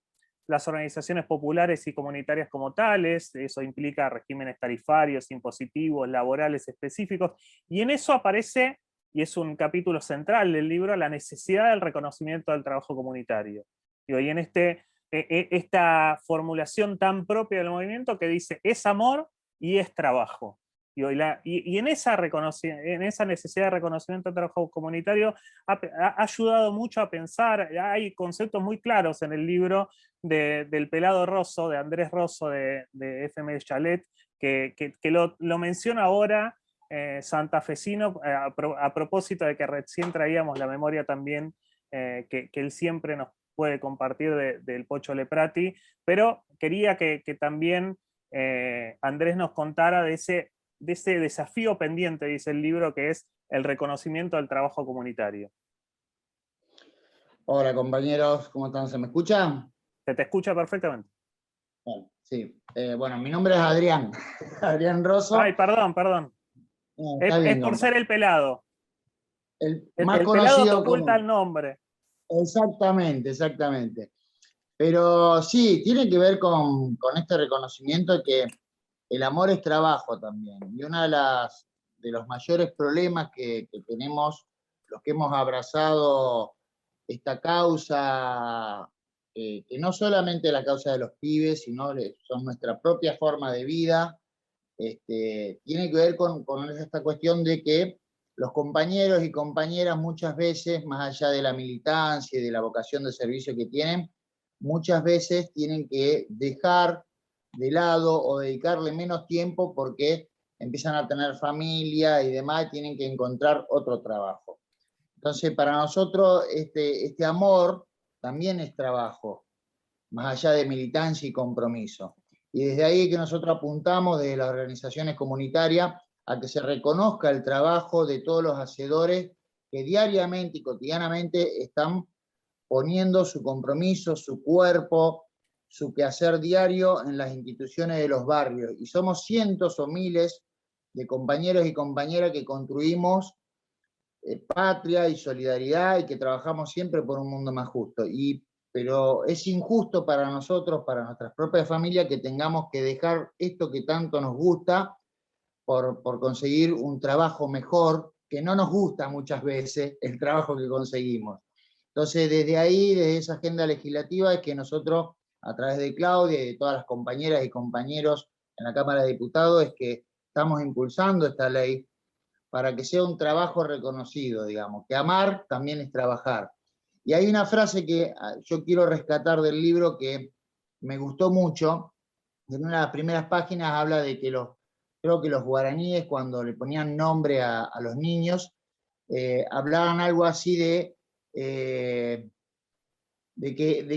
las organizaciones populares y comunitarias como tales, eso implica regímenes tarifarios, impositivos, laborales específicos, y en eso aparece, y es un capítulo central del libro, la necesidad del reconocimiento del trabajo comunitario. Y en esta formulación tan propia del movimiento que dice, es amor y es trabajo. Y en esa necesidad de reconocimiento del trabajo comunitario ha ayudado mucho a pensar, hay conceptos muy claros en el libro del Pelado Rosso, de Andrés Rosso, de FM Chalet, que lo menciona ahora santafesino, a propósito de que recién traíamos la memoria también, que él siempre nos puede compartir del Pocho Leprati, pero quería que también Andrés nos contara de ese desafío pendiente, dice el libro, que es el reconocimiento del trabajo comunitario. Hola compañeros, ¿cómo están? ¿Se me escucha? Se te escucha perfectamente. Bueno, sí. Bueno, mi nombre es Adrián. Adrián Rosso. Ay, perdón. Es por ser el pelado. El pelado te oculta el nombre. Exactamente. Pero sí, tiene que ver con este reconocimiento que el amor es trabajo también. Y uno de los mayores problemas que tenemos, los que hemos abrazado esta causa, que no solamente la causa de los pibes, sino son nuestra propia forma de vida, tiene que ver con esta cuestión de que los compañeros y compañeras muchas veces, más allá de la militancia y de la vocación de servicio que tienen, muchas veces tienen que dejar de lado o dedicarle menos tiempo porque empiezan a tener familia y demás, y tienen que encontrar otro trabajo. Entonces, para nosotros, este amor también es trabajo, más allá de militancia y compromiso. Y desde ahí que nosotros apuntamos desde las organizaciones comunitarias a que se reconozca el trabajo de todos los hacedores que diariamente y cotidianamente están poniendo su compromiso, su cuerpo, su quehacer diario en las instituciones de los barrios. Y somos cientos o miles de compañeros y compañeras que construimos patria y solidaridad y que trabajamos siempre por un mundo más justo. Pero es injusto para nosotros, para nuestras propias familias, que tengamos que dejar esto que tanto nos gusta por conseguir un trabajo mejor, que no nos gusta muchas veces el trabajo que conseguimos. Entonces, desde ahí, desde esa agenda legislativa, es que nosotros, a través de Claudia y de todas las compañeras y compañeros en la Cámara de Diputados, es que estamos impulsando esta ley para que sea un trabajo reconocido, digamos, que amar también es trabajar. Y hay una frase que yo quiero rescatar del libro que me gustó mucho. En una de las primeras páginas habla de que creo que los guaraníes, cuando le ponían nombre a los niños, hablaban algo así de que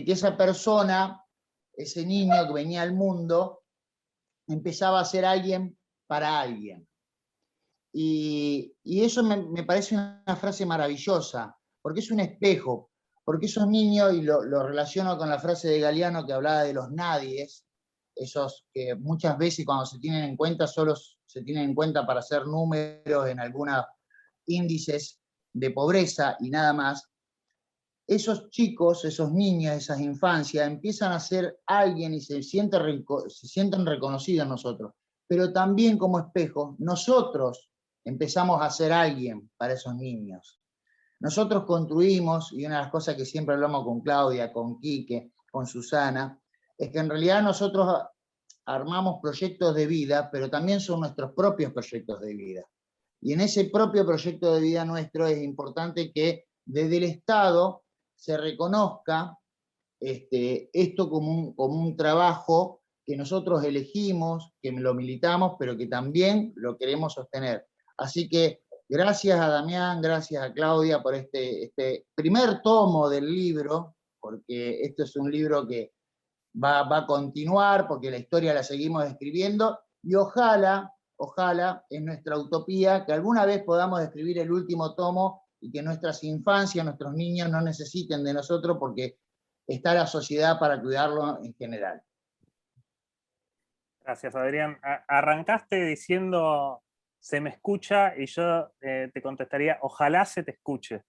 esa persona, ese niño que venía al mundo, empezaba a ser alguien para alguien. Y eso me parece una frase maravillosa, porque es un espejo, porque esos niños, y lo relaciono con la frase de Galeano que hablaba de los nadies, esos que muchas veces cuando se tienen en cuenta, solo se tienen en cuenta para hacer números en algunos índices de pobreza y nada más. Esos chicos, esos niños, esas infancias, empiezan a ser alguien y se sienten reconocidos nosotros. Pero también como espejo, nosotros empezamos a ser alguien para esos niños. Nosotros construimos, y una de las cosas que siempre hablamos con Claudia, con Quique, con Susana, es que en realidad nosotros armamos proyectos de vida, pero también son nuestros propios proyectos de vida. Y en ese propio proyecto de vida nuestro es importante que desde el Estado se reconozca esto como un trabajo que nosotros elegimos, que lo militamos, pero que también lo queremos sostener. Así que Gracias a Damián, gracias a Claudia por este primer tomo del libro, porque esto es un libro que va a continuar, porque la historia la seguimos escribiendo, y ojalá, es nuestra utopía, que alguna vez podamos escribir el último tomo y que nuestras infancias, nuestros niños no necesiten de nosotros porque está la sociedad para cuidarlo en general. Gracias, Adrián. Arrancaste diciendo, se me escucha, y yo te contestaría, ojalá se te escuche.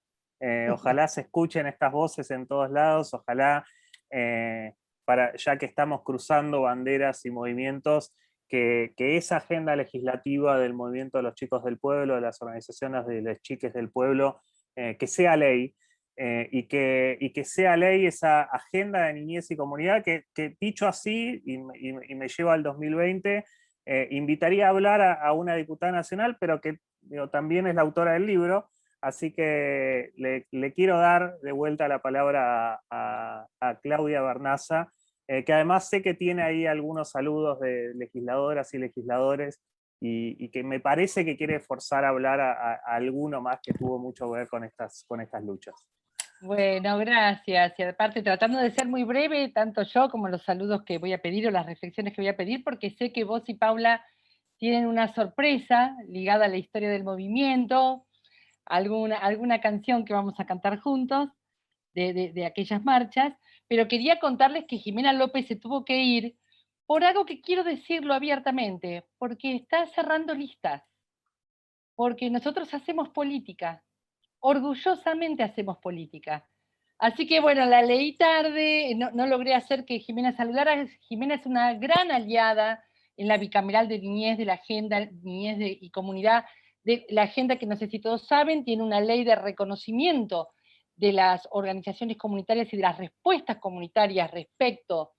Ojalá se escuchen estas voces en todos lados, ojalá, ya que estamos cruzando banderas y movimientos, que esa agenda legislativa del movimiento de los chicos del pueblo, de las organizaciones de las chiques del pueblo, que sea ley, y que sea ley esa agenda de niñez y comunidad que dicho así, y me lleva al 2020, invitaría a hablar a una diputada nacional, pero que también es la autora del libro, así que le quiero dar de vuelta la palabra a Claudia Barnaza, que además sé que tiene ahí algunos saludos de legisladoras y legisladores, y que me parece que quiere forzar a hablar a alguno más que tuvo mucho que ver con estas luchas. Bueno, gracias. Y aparte, tratando de ser muy breve, tanto yo como los saludos que voy a pedir o las reflexiones que voy a pedir, porque sé que vos y Paula tienen una sorpresa ligada a la historia del movimiento, alguna canción que vamos a cantar juntos de aquellas marchas, pero quería contarles que Jimena López se tuvo que ir por algo que quiero decirlo abiertamente, porque está cerrando listas, porque nosotros hacemos política, orgullosamente hacemos política. Así que bueno, la leí tarde, no logré hacer que Jimena saludara. Jimena es una gran aliada en la bicameral de niñez, de la agenda niñez y comunidad, de la agenda que no sé si todos saben, tiene una ley de reconocimiento de las organizaciones comunitarias y de las respuestas comunitarias respecto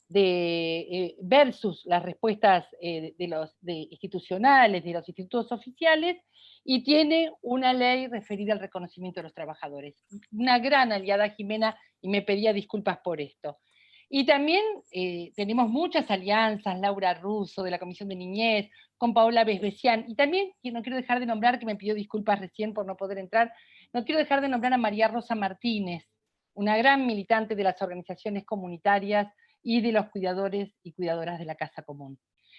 de versus las respuestas institucionales, de los institutos oficiales, y tiene una ley referida al reconocimiento de los trabajadores. Una gran aliada, Jimena, y me pedía disculpas por esto. Y también tenemos muchas alianzas, Laura Russo de la Comisión de Niñez, con Paola Besbesian, y también, que no quiero dejar de nombrar, que me pidió disculpas recién por no poder entrar, no quiero dejar de nombrar a María Rosa Martínez, una gran militante de las organizaciones comunitarias y de los cuidadores y cuidadoras de la Casa Común.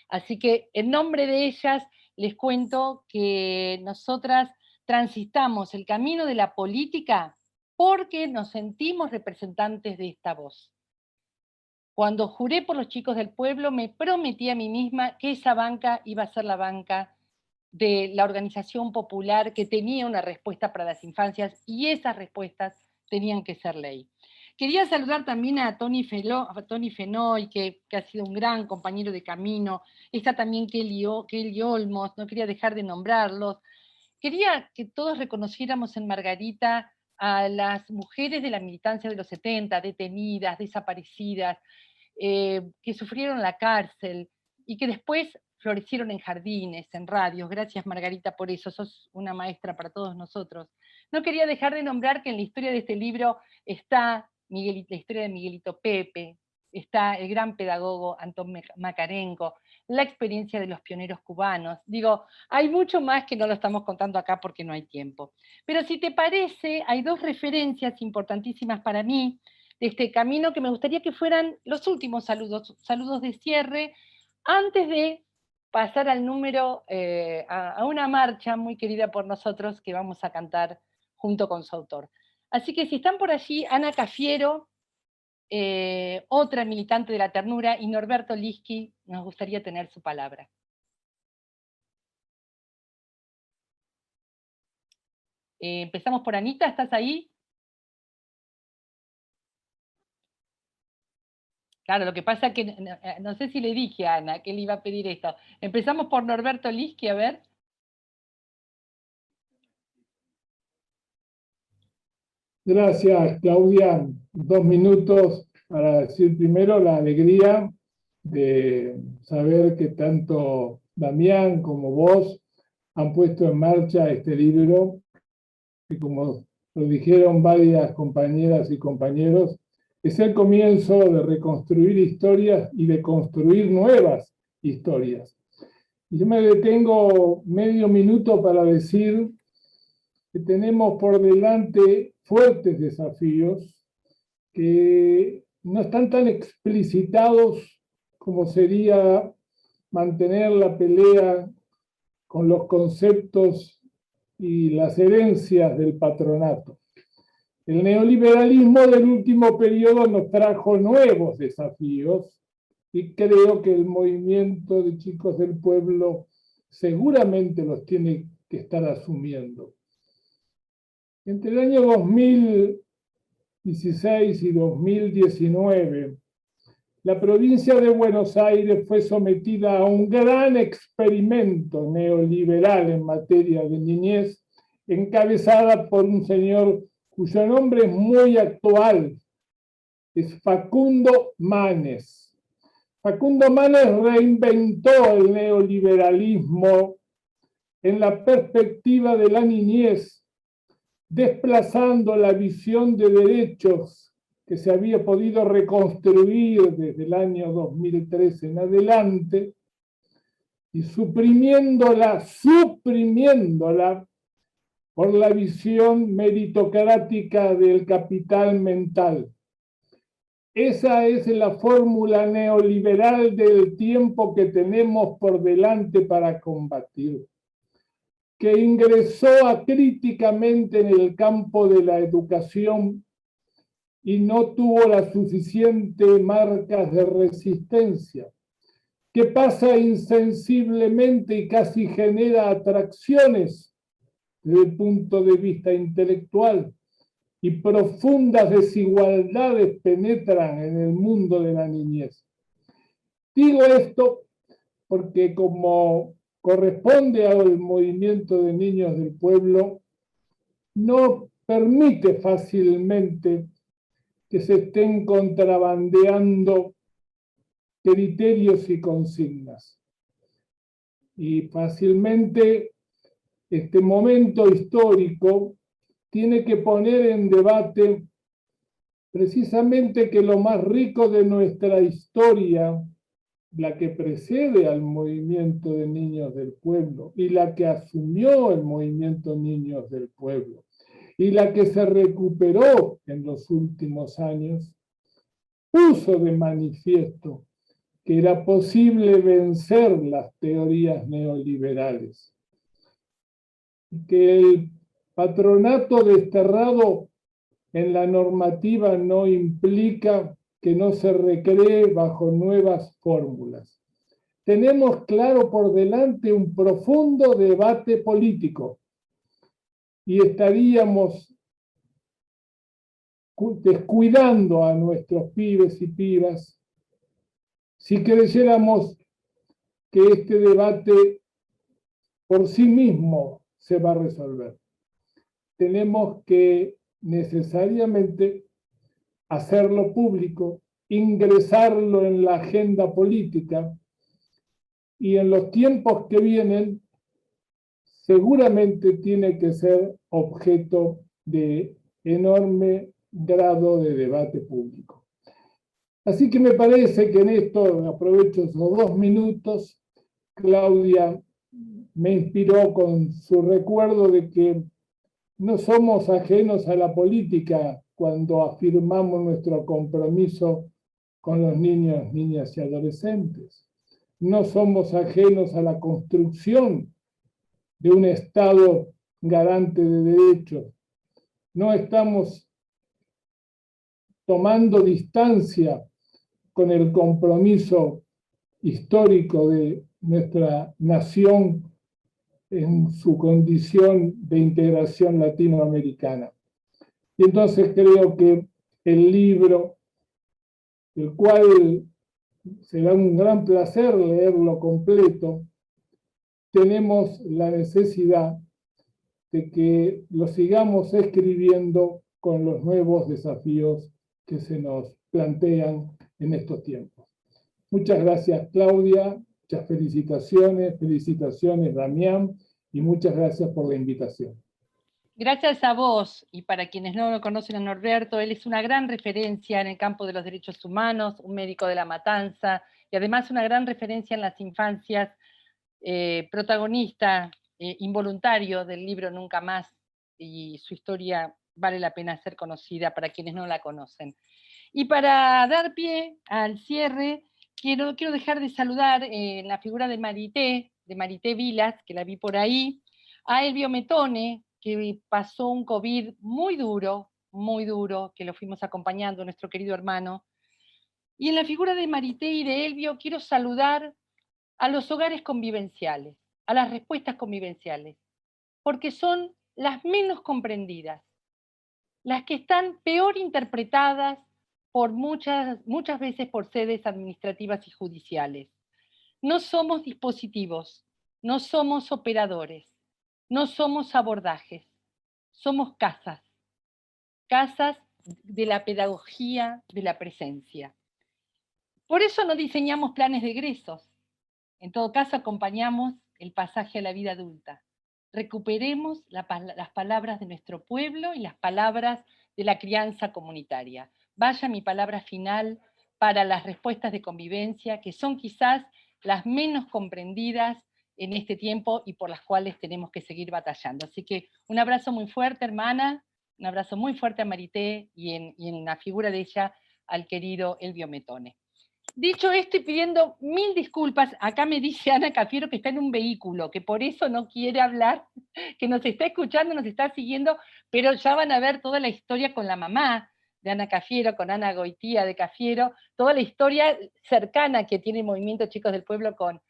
Así que en nombre de ellas les cuento que nosotras transitamos el camino de la política porque nos sentimos representantes de esta voz. Cuando juré por los chicos del pueblo, me prometí a mí misma que esa banca iba a ser la banca de la organización popular que tenía una respuesta para las infancias, y esas respuestas tenían que ser ley. Quería saludar también a Tony Fenoy, que ha sido un gran compañero de camino. Está también Kelly Olmos, no quería dejar de nombrarlos. Quería que todos reconociéramos en Margarita a las mujeres de la militancia de los 70, detenidas, desaparecidas, que sufrieron la cárcel y que después florecieron en jardines, en radios. Gracias, Margarita, por eso. Sos una maestra para todos nosotros. No quería dejar de nombrar que en la historia de este libro está la historia de Miguelito Pepe, está el gran pedagogo Antón Macarenco, la experiencia de los pioneros cubanos. Digo, hay mucho más que no lo estamos contando acá porque no hay tiempo. Pero si te parece, hay dos referencias importantísimas para mí de este camino que me gustaría que fueran los últimos saludos de cierre, antes de pasar al número, a una marcha muy querida por nosotros que vamos a cantar junto con su autor. Así que si están por allí, Ana Cafiero, otra militante de la ternura, y Norberto Liski, nos gustaría tener su palabra. Empezamos por Anita, ¿estás ahí? Claro, lo que pasa es que no sé si le dije a Ana que le iba a pedir esto. Empezamos por Norberto Liski, a ver. Gracias, Claudia. 2 minutos para decir primero la alegría de saber que tanto Damián como vos han puesto en marcha este libro, que como lo dijeron varias compañeras y compañeros, es el comienzo de reconstruir historias y de construir nuevas historias. Y yo me detengo medio minuto para decir que tenemos por delante fuertes desafíos que no están tan explicitados como sería mantener la pelea con los conceptos y las herencias del patronato. El neoliberalismo del último periodo nos trajo nuevos desafíos y creo que el movimiento de Chicos del Pueblo seguramente los tiene que estar asumiendo. Entre el año 2016 y 2019, la provincia de Buenos Aires fue sometida a un gran experimento neoliberal en materia de niñez, encabezada por un señor cuyo nombre es muy actual, es Facundo Manes. Facundo Manes reinventó el neoliberalismo en la perspectiva de la niñez, desplazando la visión de derechos que se había podido reconstruir desde el año 2013 en adelante y suprimiéndola por la visión meritocrática del capital mental. Esa es la fórmula neoliberal del tiempo que tenemos por delante para combatir, que ingresó acríticamente en el campo de la educación y no tuvo las suficientes marcas de resistencia, que pasa insensiblemente y casi genera atracciones desde el punto de vista intelectual, y profundas desigualdades penetran en el mundo de la niñez. Digo esto porque, como corresponde al movimiento de niños del pueblo, no permite fácilmente que se estén contrabandeando criterios y consignas. Y fácilmente este momento histórico tiene que poner en debate precisamente que lo más rico de nuestra historia, la que precede al movimiento de niños del pueblo y la que asumió el movimiento Niños del Pueblo y la que se recuperó en los últimos años, puso de manifiesto que era posible vencer las teorías neoliberales, que el patronato desterrado en la normativa no implica que no se recree bajo nuevas fórmulas. Tenemos claro por delante un profundo debate político y estaríamos descuidando a nuestros pibes y pibas si creyéramos que este debate por sí mismo se va a resolver. Tenemos que necesariamente hacerlo público, ingresarlo en la agenda política y en los tiempos que vienen seguramente tiene que ser objeto de enorme grado de debate público. Así que me parece que en esto, aprovecho esos 2 minutos, Claudia me inspiró con su recuerdo de que no somos ajenos a la política cuando afirmamos nuestro compromiso con los niños, niñas y adolescentes. No somos ajenos a la construcción de un Estado garante de derechos. No estamos tomando distancia con el compromiso histórico de nuestra nación en su condición de integración latinoamericana. Y entonces creo que el libro, el cual será un gran placer leerlo completo, tenemos la necesidad de que lo sigamos escribiendo con los nuevos desafíos que se nos plantean en estos tiempos. Muchas gracias, Claudia. Muchas felicitaciones, Damián, y muchas gracias por la invitación. Gracias a vos, y para quienes no lo conocen a Norberto, él es una gran referencia en el campo de los derechos humanos, un médico de La Matanza, y además una gran referencia en las infancias, protagonista involuntario del libro Nunca Más, y su historia vale la pena ser conocida para quienes no la conocen. Y para dar pie al cierre, quiero dejar de saludar en la figura de Marité Vilas, que la vi por ahí, a Elvio Metone, que pasó un COVID muy duro, que lo fuimos acompañando, nuestro querido hermano. Y en la figura de Marité y de Elvio quiero saludar a los hogares convivenciales, a las respuestas convivenciales, porque son las menos comprendidas, las que están peor interpretadas por muchas veces por sedes administrativas y judiciales. No somos dispositivos, no somos operadores, no somos abordajes, somos casas de la pedagogía de la presencia. Por eso no diseñamos planes de egresos. En todo caso, acompañamos el pasaje a la vida adulta. Recuperemos las palabras de nuestro pueblo y las palabras de la crianza comunitaria. Vaya mi palabra final para las respuestas de convivencia, que son quizás las menos comprendidas en este tiempo y por las cuales tenemos que seguir batallando. Así que un abrazo muy fuerte, hermana, un abrazo muy fuerte a Marité y en la figura de ella al querido Elvio Metone. Dicho esto y pidiendo 1000 disculpas, acá me dice Ana Cafiero que está en un vehículo, que por eso no quiere hablar, que nos está escuchando, nos está siguiendo, pero ya van a ver toda la historia con la mamá de Ana Cafiero, con Ana Goitía de Cafiero, toda la historia cercana que tiene el movimiento Chicos del Pueblo con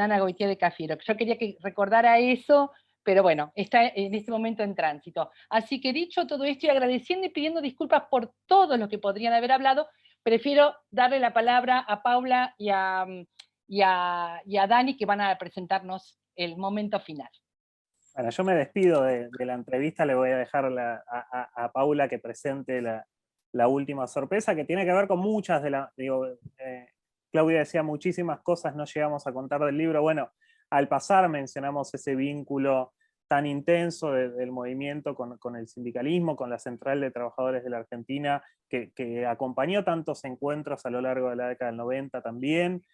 Ana Goitía de Cafiero. Yo quería que recordara eso, pero bueno, está en este momento en tránsito. Así que dicho todo esto y agradeciendo y pidiendo disculpas por todo lo que podrían haber hablado, prefiero darle la palabra a Paula y a Dani, que van a presentarnos el momento final. Bueno, yo me despido de la entrevista, le voy a dejar a Paula que presente la última sorpresa, que tiene que ver con muchas de las... Claudia decía muchísimas cosas, no llegamos a contar del libro. Bueno, al pasar mencionamos ese vínculo tan intenso del movimiento con el sindicalismo, con la Central de Trabajadores de la Argentina, que acompañó tantos encuentros a lo largo de la década del 90 también.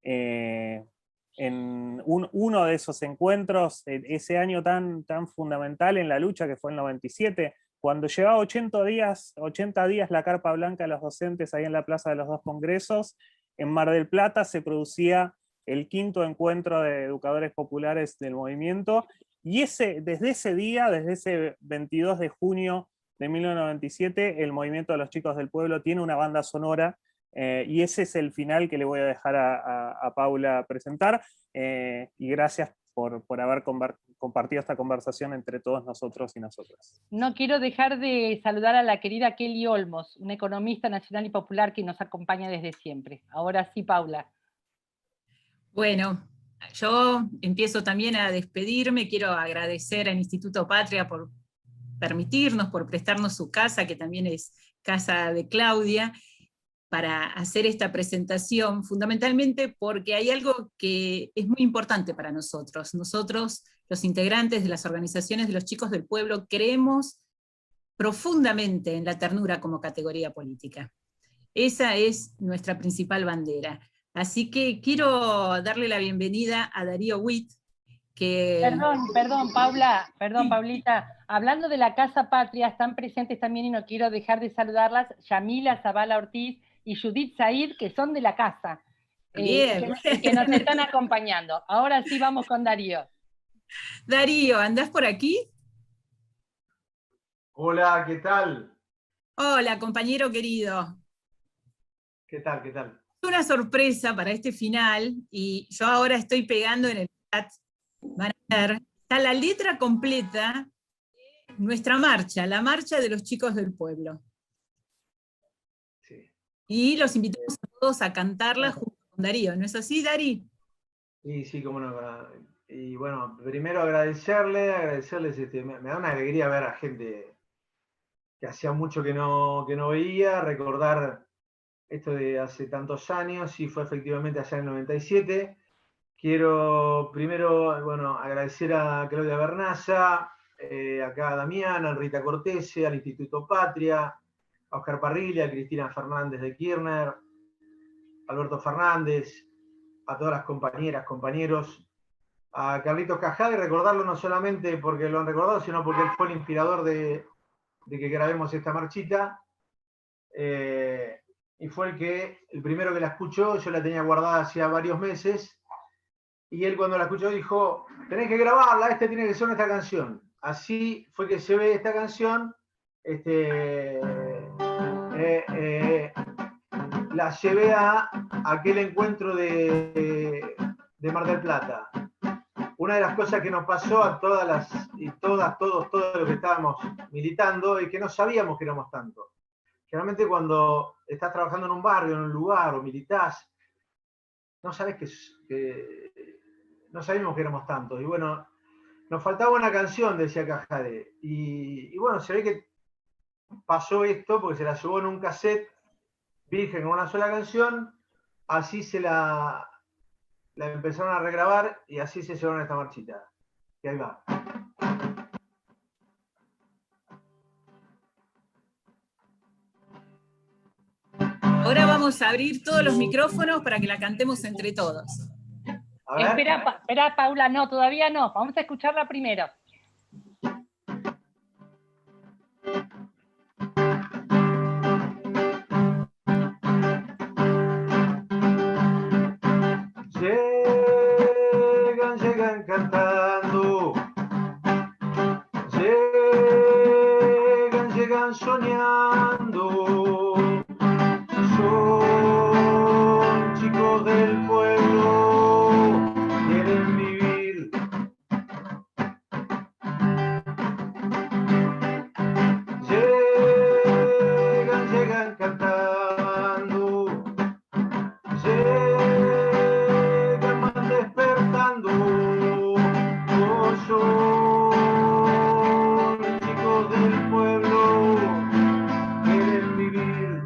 En uno de esos encuentros, ese año tan fundamental en la lucha, que fue el 97, cuando llevaba 80 días la carpa blanca a los docentes ahí en la Plaza de los Dos Congresos, en Mar del Plata se producía el 5º encuentro de educadores populares del movimiento, y desde ese día, desde ese 22 de junio de 1997, el movimiento de los Chicos del Pueblo tiene una banda sonora, y ese es el final que le voy a dejar a Paula presentar, y gracias por haber compartido esta conversación entre todos nosotros y nosotras. No quiero dejar de saludar a la querida Kelly Olmos, una economista nacional y popular que nos acompaña desde siempre. Ahora sí, Paula. Bueno, yo empiezo también a despedirme. Quiero agradecer al Instituto Patria por permitirnos, por prestarnos su casa, que también es casa de Claudia, para hacer esta presentación, fundamentalmente porque hay algo que es muy importante para nosotros. Nosotros, los integrantes de las organizaciones de los Chicos del Pueblo, creemos profundamente en la ternura como categoría política. Esa es nuestra principal bandera. Así que quiero darle la bienvenida a Darío Witt, que... Perdón, Paulita. Hablando de la Casa Patria, están presentes también, y no quiero dejar de saludarlas, Yamila Zavala Ortiz y Judith Said, que son de la casa, Bien. que nos están acompañando. Ahora sí vamos con Darío. Darío, ¿andás por aquí? Hola, ¿qué tal? Hola, compañero querido. ¿Qué tal? ¿Qué tal? Una sorpresa para este final, y yo ahora estoy pegando en el chat, van a ver, está la letra completa de nuestra marcha, la marcha de los Chicos del Pueblo. Sí. Y los invitamos a todos a cantarla junto con Darío, ¿no es así, Darí? Sí, cómo no. Y bueno, primero agradecerles, me da una alegría ver a gente que hacía mucho que no veía, recordar esto de hace tantos años, y fue efectivamente allá en el 97. Quiero primero, bueno, agradecer a Claudia Bernaza, acá a Damián, a Rita Cortese, al Instituto Patria, a Oscar Parrilla, a Cristina Fernández de Kirchner, a Alberto Fernández, a todas las compañeras, compañeros, a Carlitos Cajade, recordarlo no solamente porque lo han recordado, sino porque él fue el inspirador de que grabemos esta marchita. Y fue el primero que la escuchó. Yo la tenía guardada hacía varios meses, y él cuando la escuchó dijo, tenés que grabarla, tiene que ser nuestra canción. Así fue que se ve esta canción. La llevé a aquel encuentro de Mar del Plata. Una de las cosas que nos pasó a todos los que estábamos militando, es que no sabíamos que éramos tantos. Generalmente cuando estás trabajando en un barrio, en un lugar, o militás, no sabes no sabíamos que éramos tantos. Y bueno, nos faltaba una canción, decía Cajade. Y bueno, se ve que pasó esto, porque se la llevó en un cassette virgen con una sola canción, así se la empezaron a regrabar, y así se llevaron esta marchita. Y ahí va. Ahora vamos a abrir todos los micrófonos para que la cantemos entre todos. Espera, Paula, no, todavía no. Vamos a escucharla primero. Llegan cantando, llegan soñando, son chicos del pueblo, quieren vivir. Llegan cantando, van despertando, son chicos del pueblo, quieren vivir.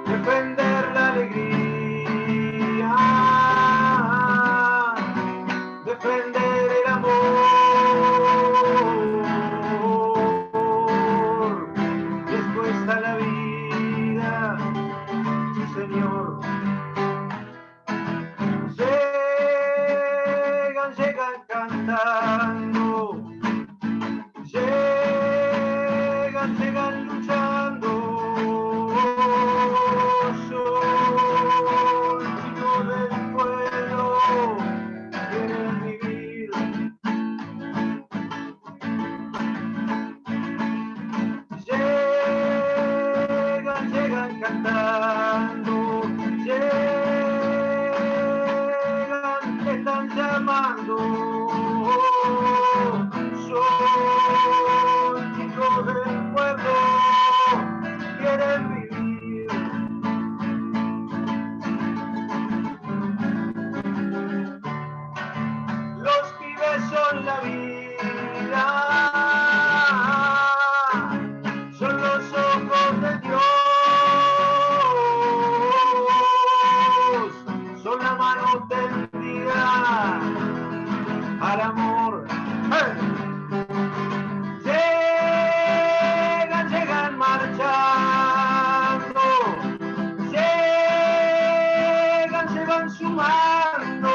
Defender la alegría, defender el amor, después a la vida, sí señor. Llegan cantando, llegan luchando, son chicos del pueblo, quieren vivir. Llegan cantando, están llamando, son chicos del pueblo, quieren vivir. Los pibes son la vida, son los ojos de Dios, son la mano tendida al amor. Llegan marchando, llegan sumando,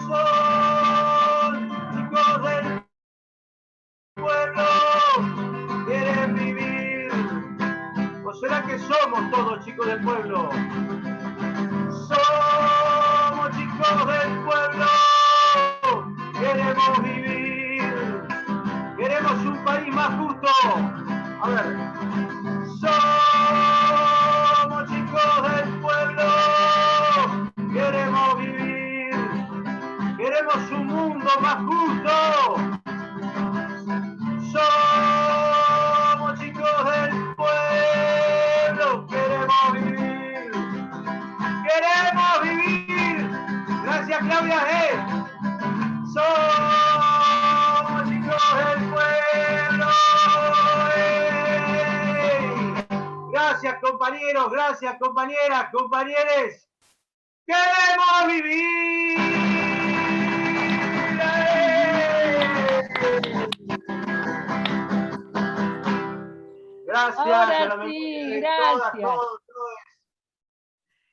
son chicos del pueblo, quieren vivir. ¿O será que somos todos chicos del pueblo? Somos chicos del pueblo, queremos vivir, queremos un país más justo. A ver, somos chicos del pueblo, queremos vivir, queremos un mundo más justo. Somos chicos del pueblo, queremos vivir, queremos vivir. Gracias, Claudia. Somos chicos del pueblo. Gracias, compañeros, gracias, compañeras, compañeres. Queremos vivir. Gracias. Ahora a la sí, memoria de gracias. todos.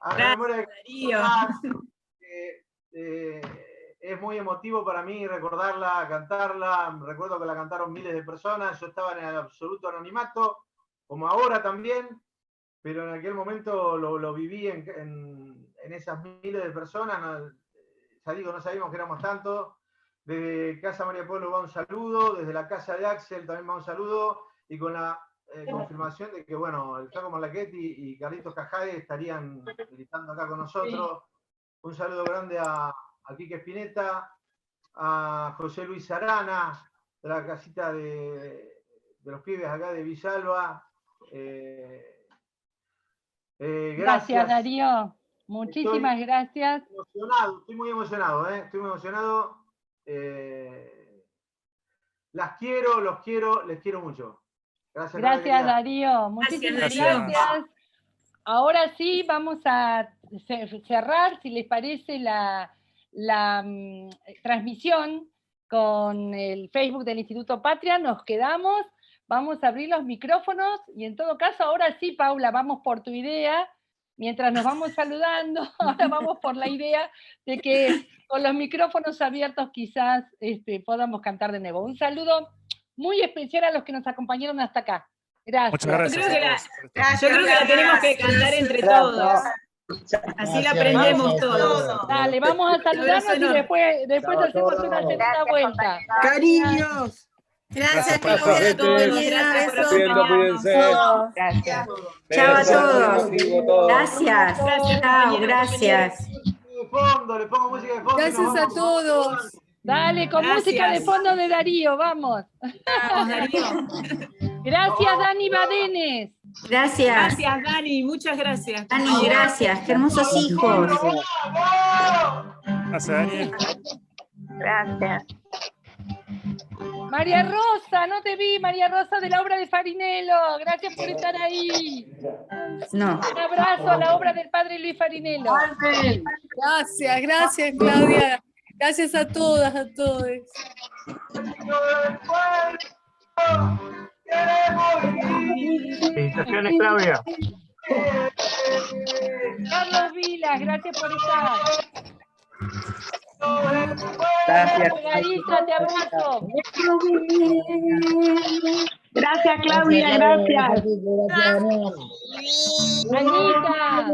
A la memoria de Darío. es muy emotivo para mí recordarla, cantarla. Recuerdo que la cantaron miles de personas. Yo estaba en el absoluto anonimato, como ahora también, pero en aquel momento lo viví en esas miles de personas. Ya digo, no sabíamos que éramos tantos. Desde Casa María Pueblo va un saludo, desde la casa de Axel también va un saludo, y con la confirmación de que, bueno, el Flaco Marlachetti y Carlitos Cajade estarían gritando acá con nosotros. Un saludo grande a Quique Spinetta, a José Luis Arana, de la casita de los pibes acá de Villalba. Gracias, Darío. Muchísimas gracias. Estoy muy emocionado, estoy muy emocionado. Las quiero, los quiero, les quiero mucho. Gracias, Gracias, Darío. Muchísimas gracias. Ahora sí, vamos a cerrar, si les parece, la transmisión con el Facebook del Instituto Patria. Nos quedamos, vamos a abrir los micrófonos y en todo caso, ahora sí, Paula, vamos por tu idea. Mientras nos vamos saludando, ahora vamos por la idea de que con los micrófonos abiertos quizás podamos cantar de nuevo. Un saludo muy especial a los que nos acompañaron hasta acá. Gracias. Muchas gracias. Yo creo que la tenemos que cantar entre todos. Así la aprendemos todos. Dale, vamos a saludarnos y después hacemos una segunda vuelta. Cariños. Gracias, Claudia, compañera. Cuídense. Gracias. Chao a todos. Gracias. Chao, gracias. Le pongo música de fondo. Gracias a todos. Dale, con música de fondo de Darío, vamos. Vamos, Darío. Gracias, Dani Badenes. Gracias. Gracias, Dani, muchas gracias. Dani, gracias. Qué hermosos hijos. Gracias, Dani. Gracias. María Rosa, no te vi, María Rosa de la obra de Farinello. Gracias por estar ahí. No. Un abrazo a la obra del padre Luis Farinello. Gracias, gracias, Claudia. Gracias a todas, a todos. Felicitaciones, Claudia. Carlos Vilas, gracias por estar. Gracias. Margarita, te abrazo. Gracias, Claudia, gracias. Anita.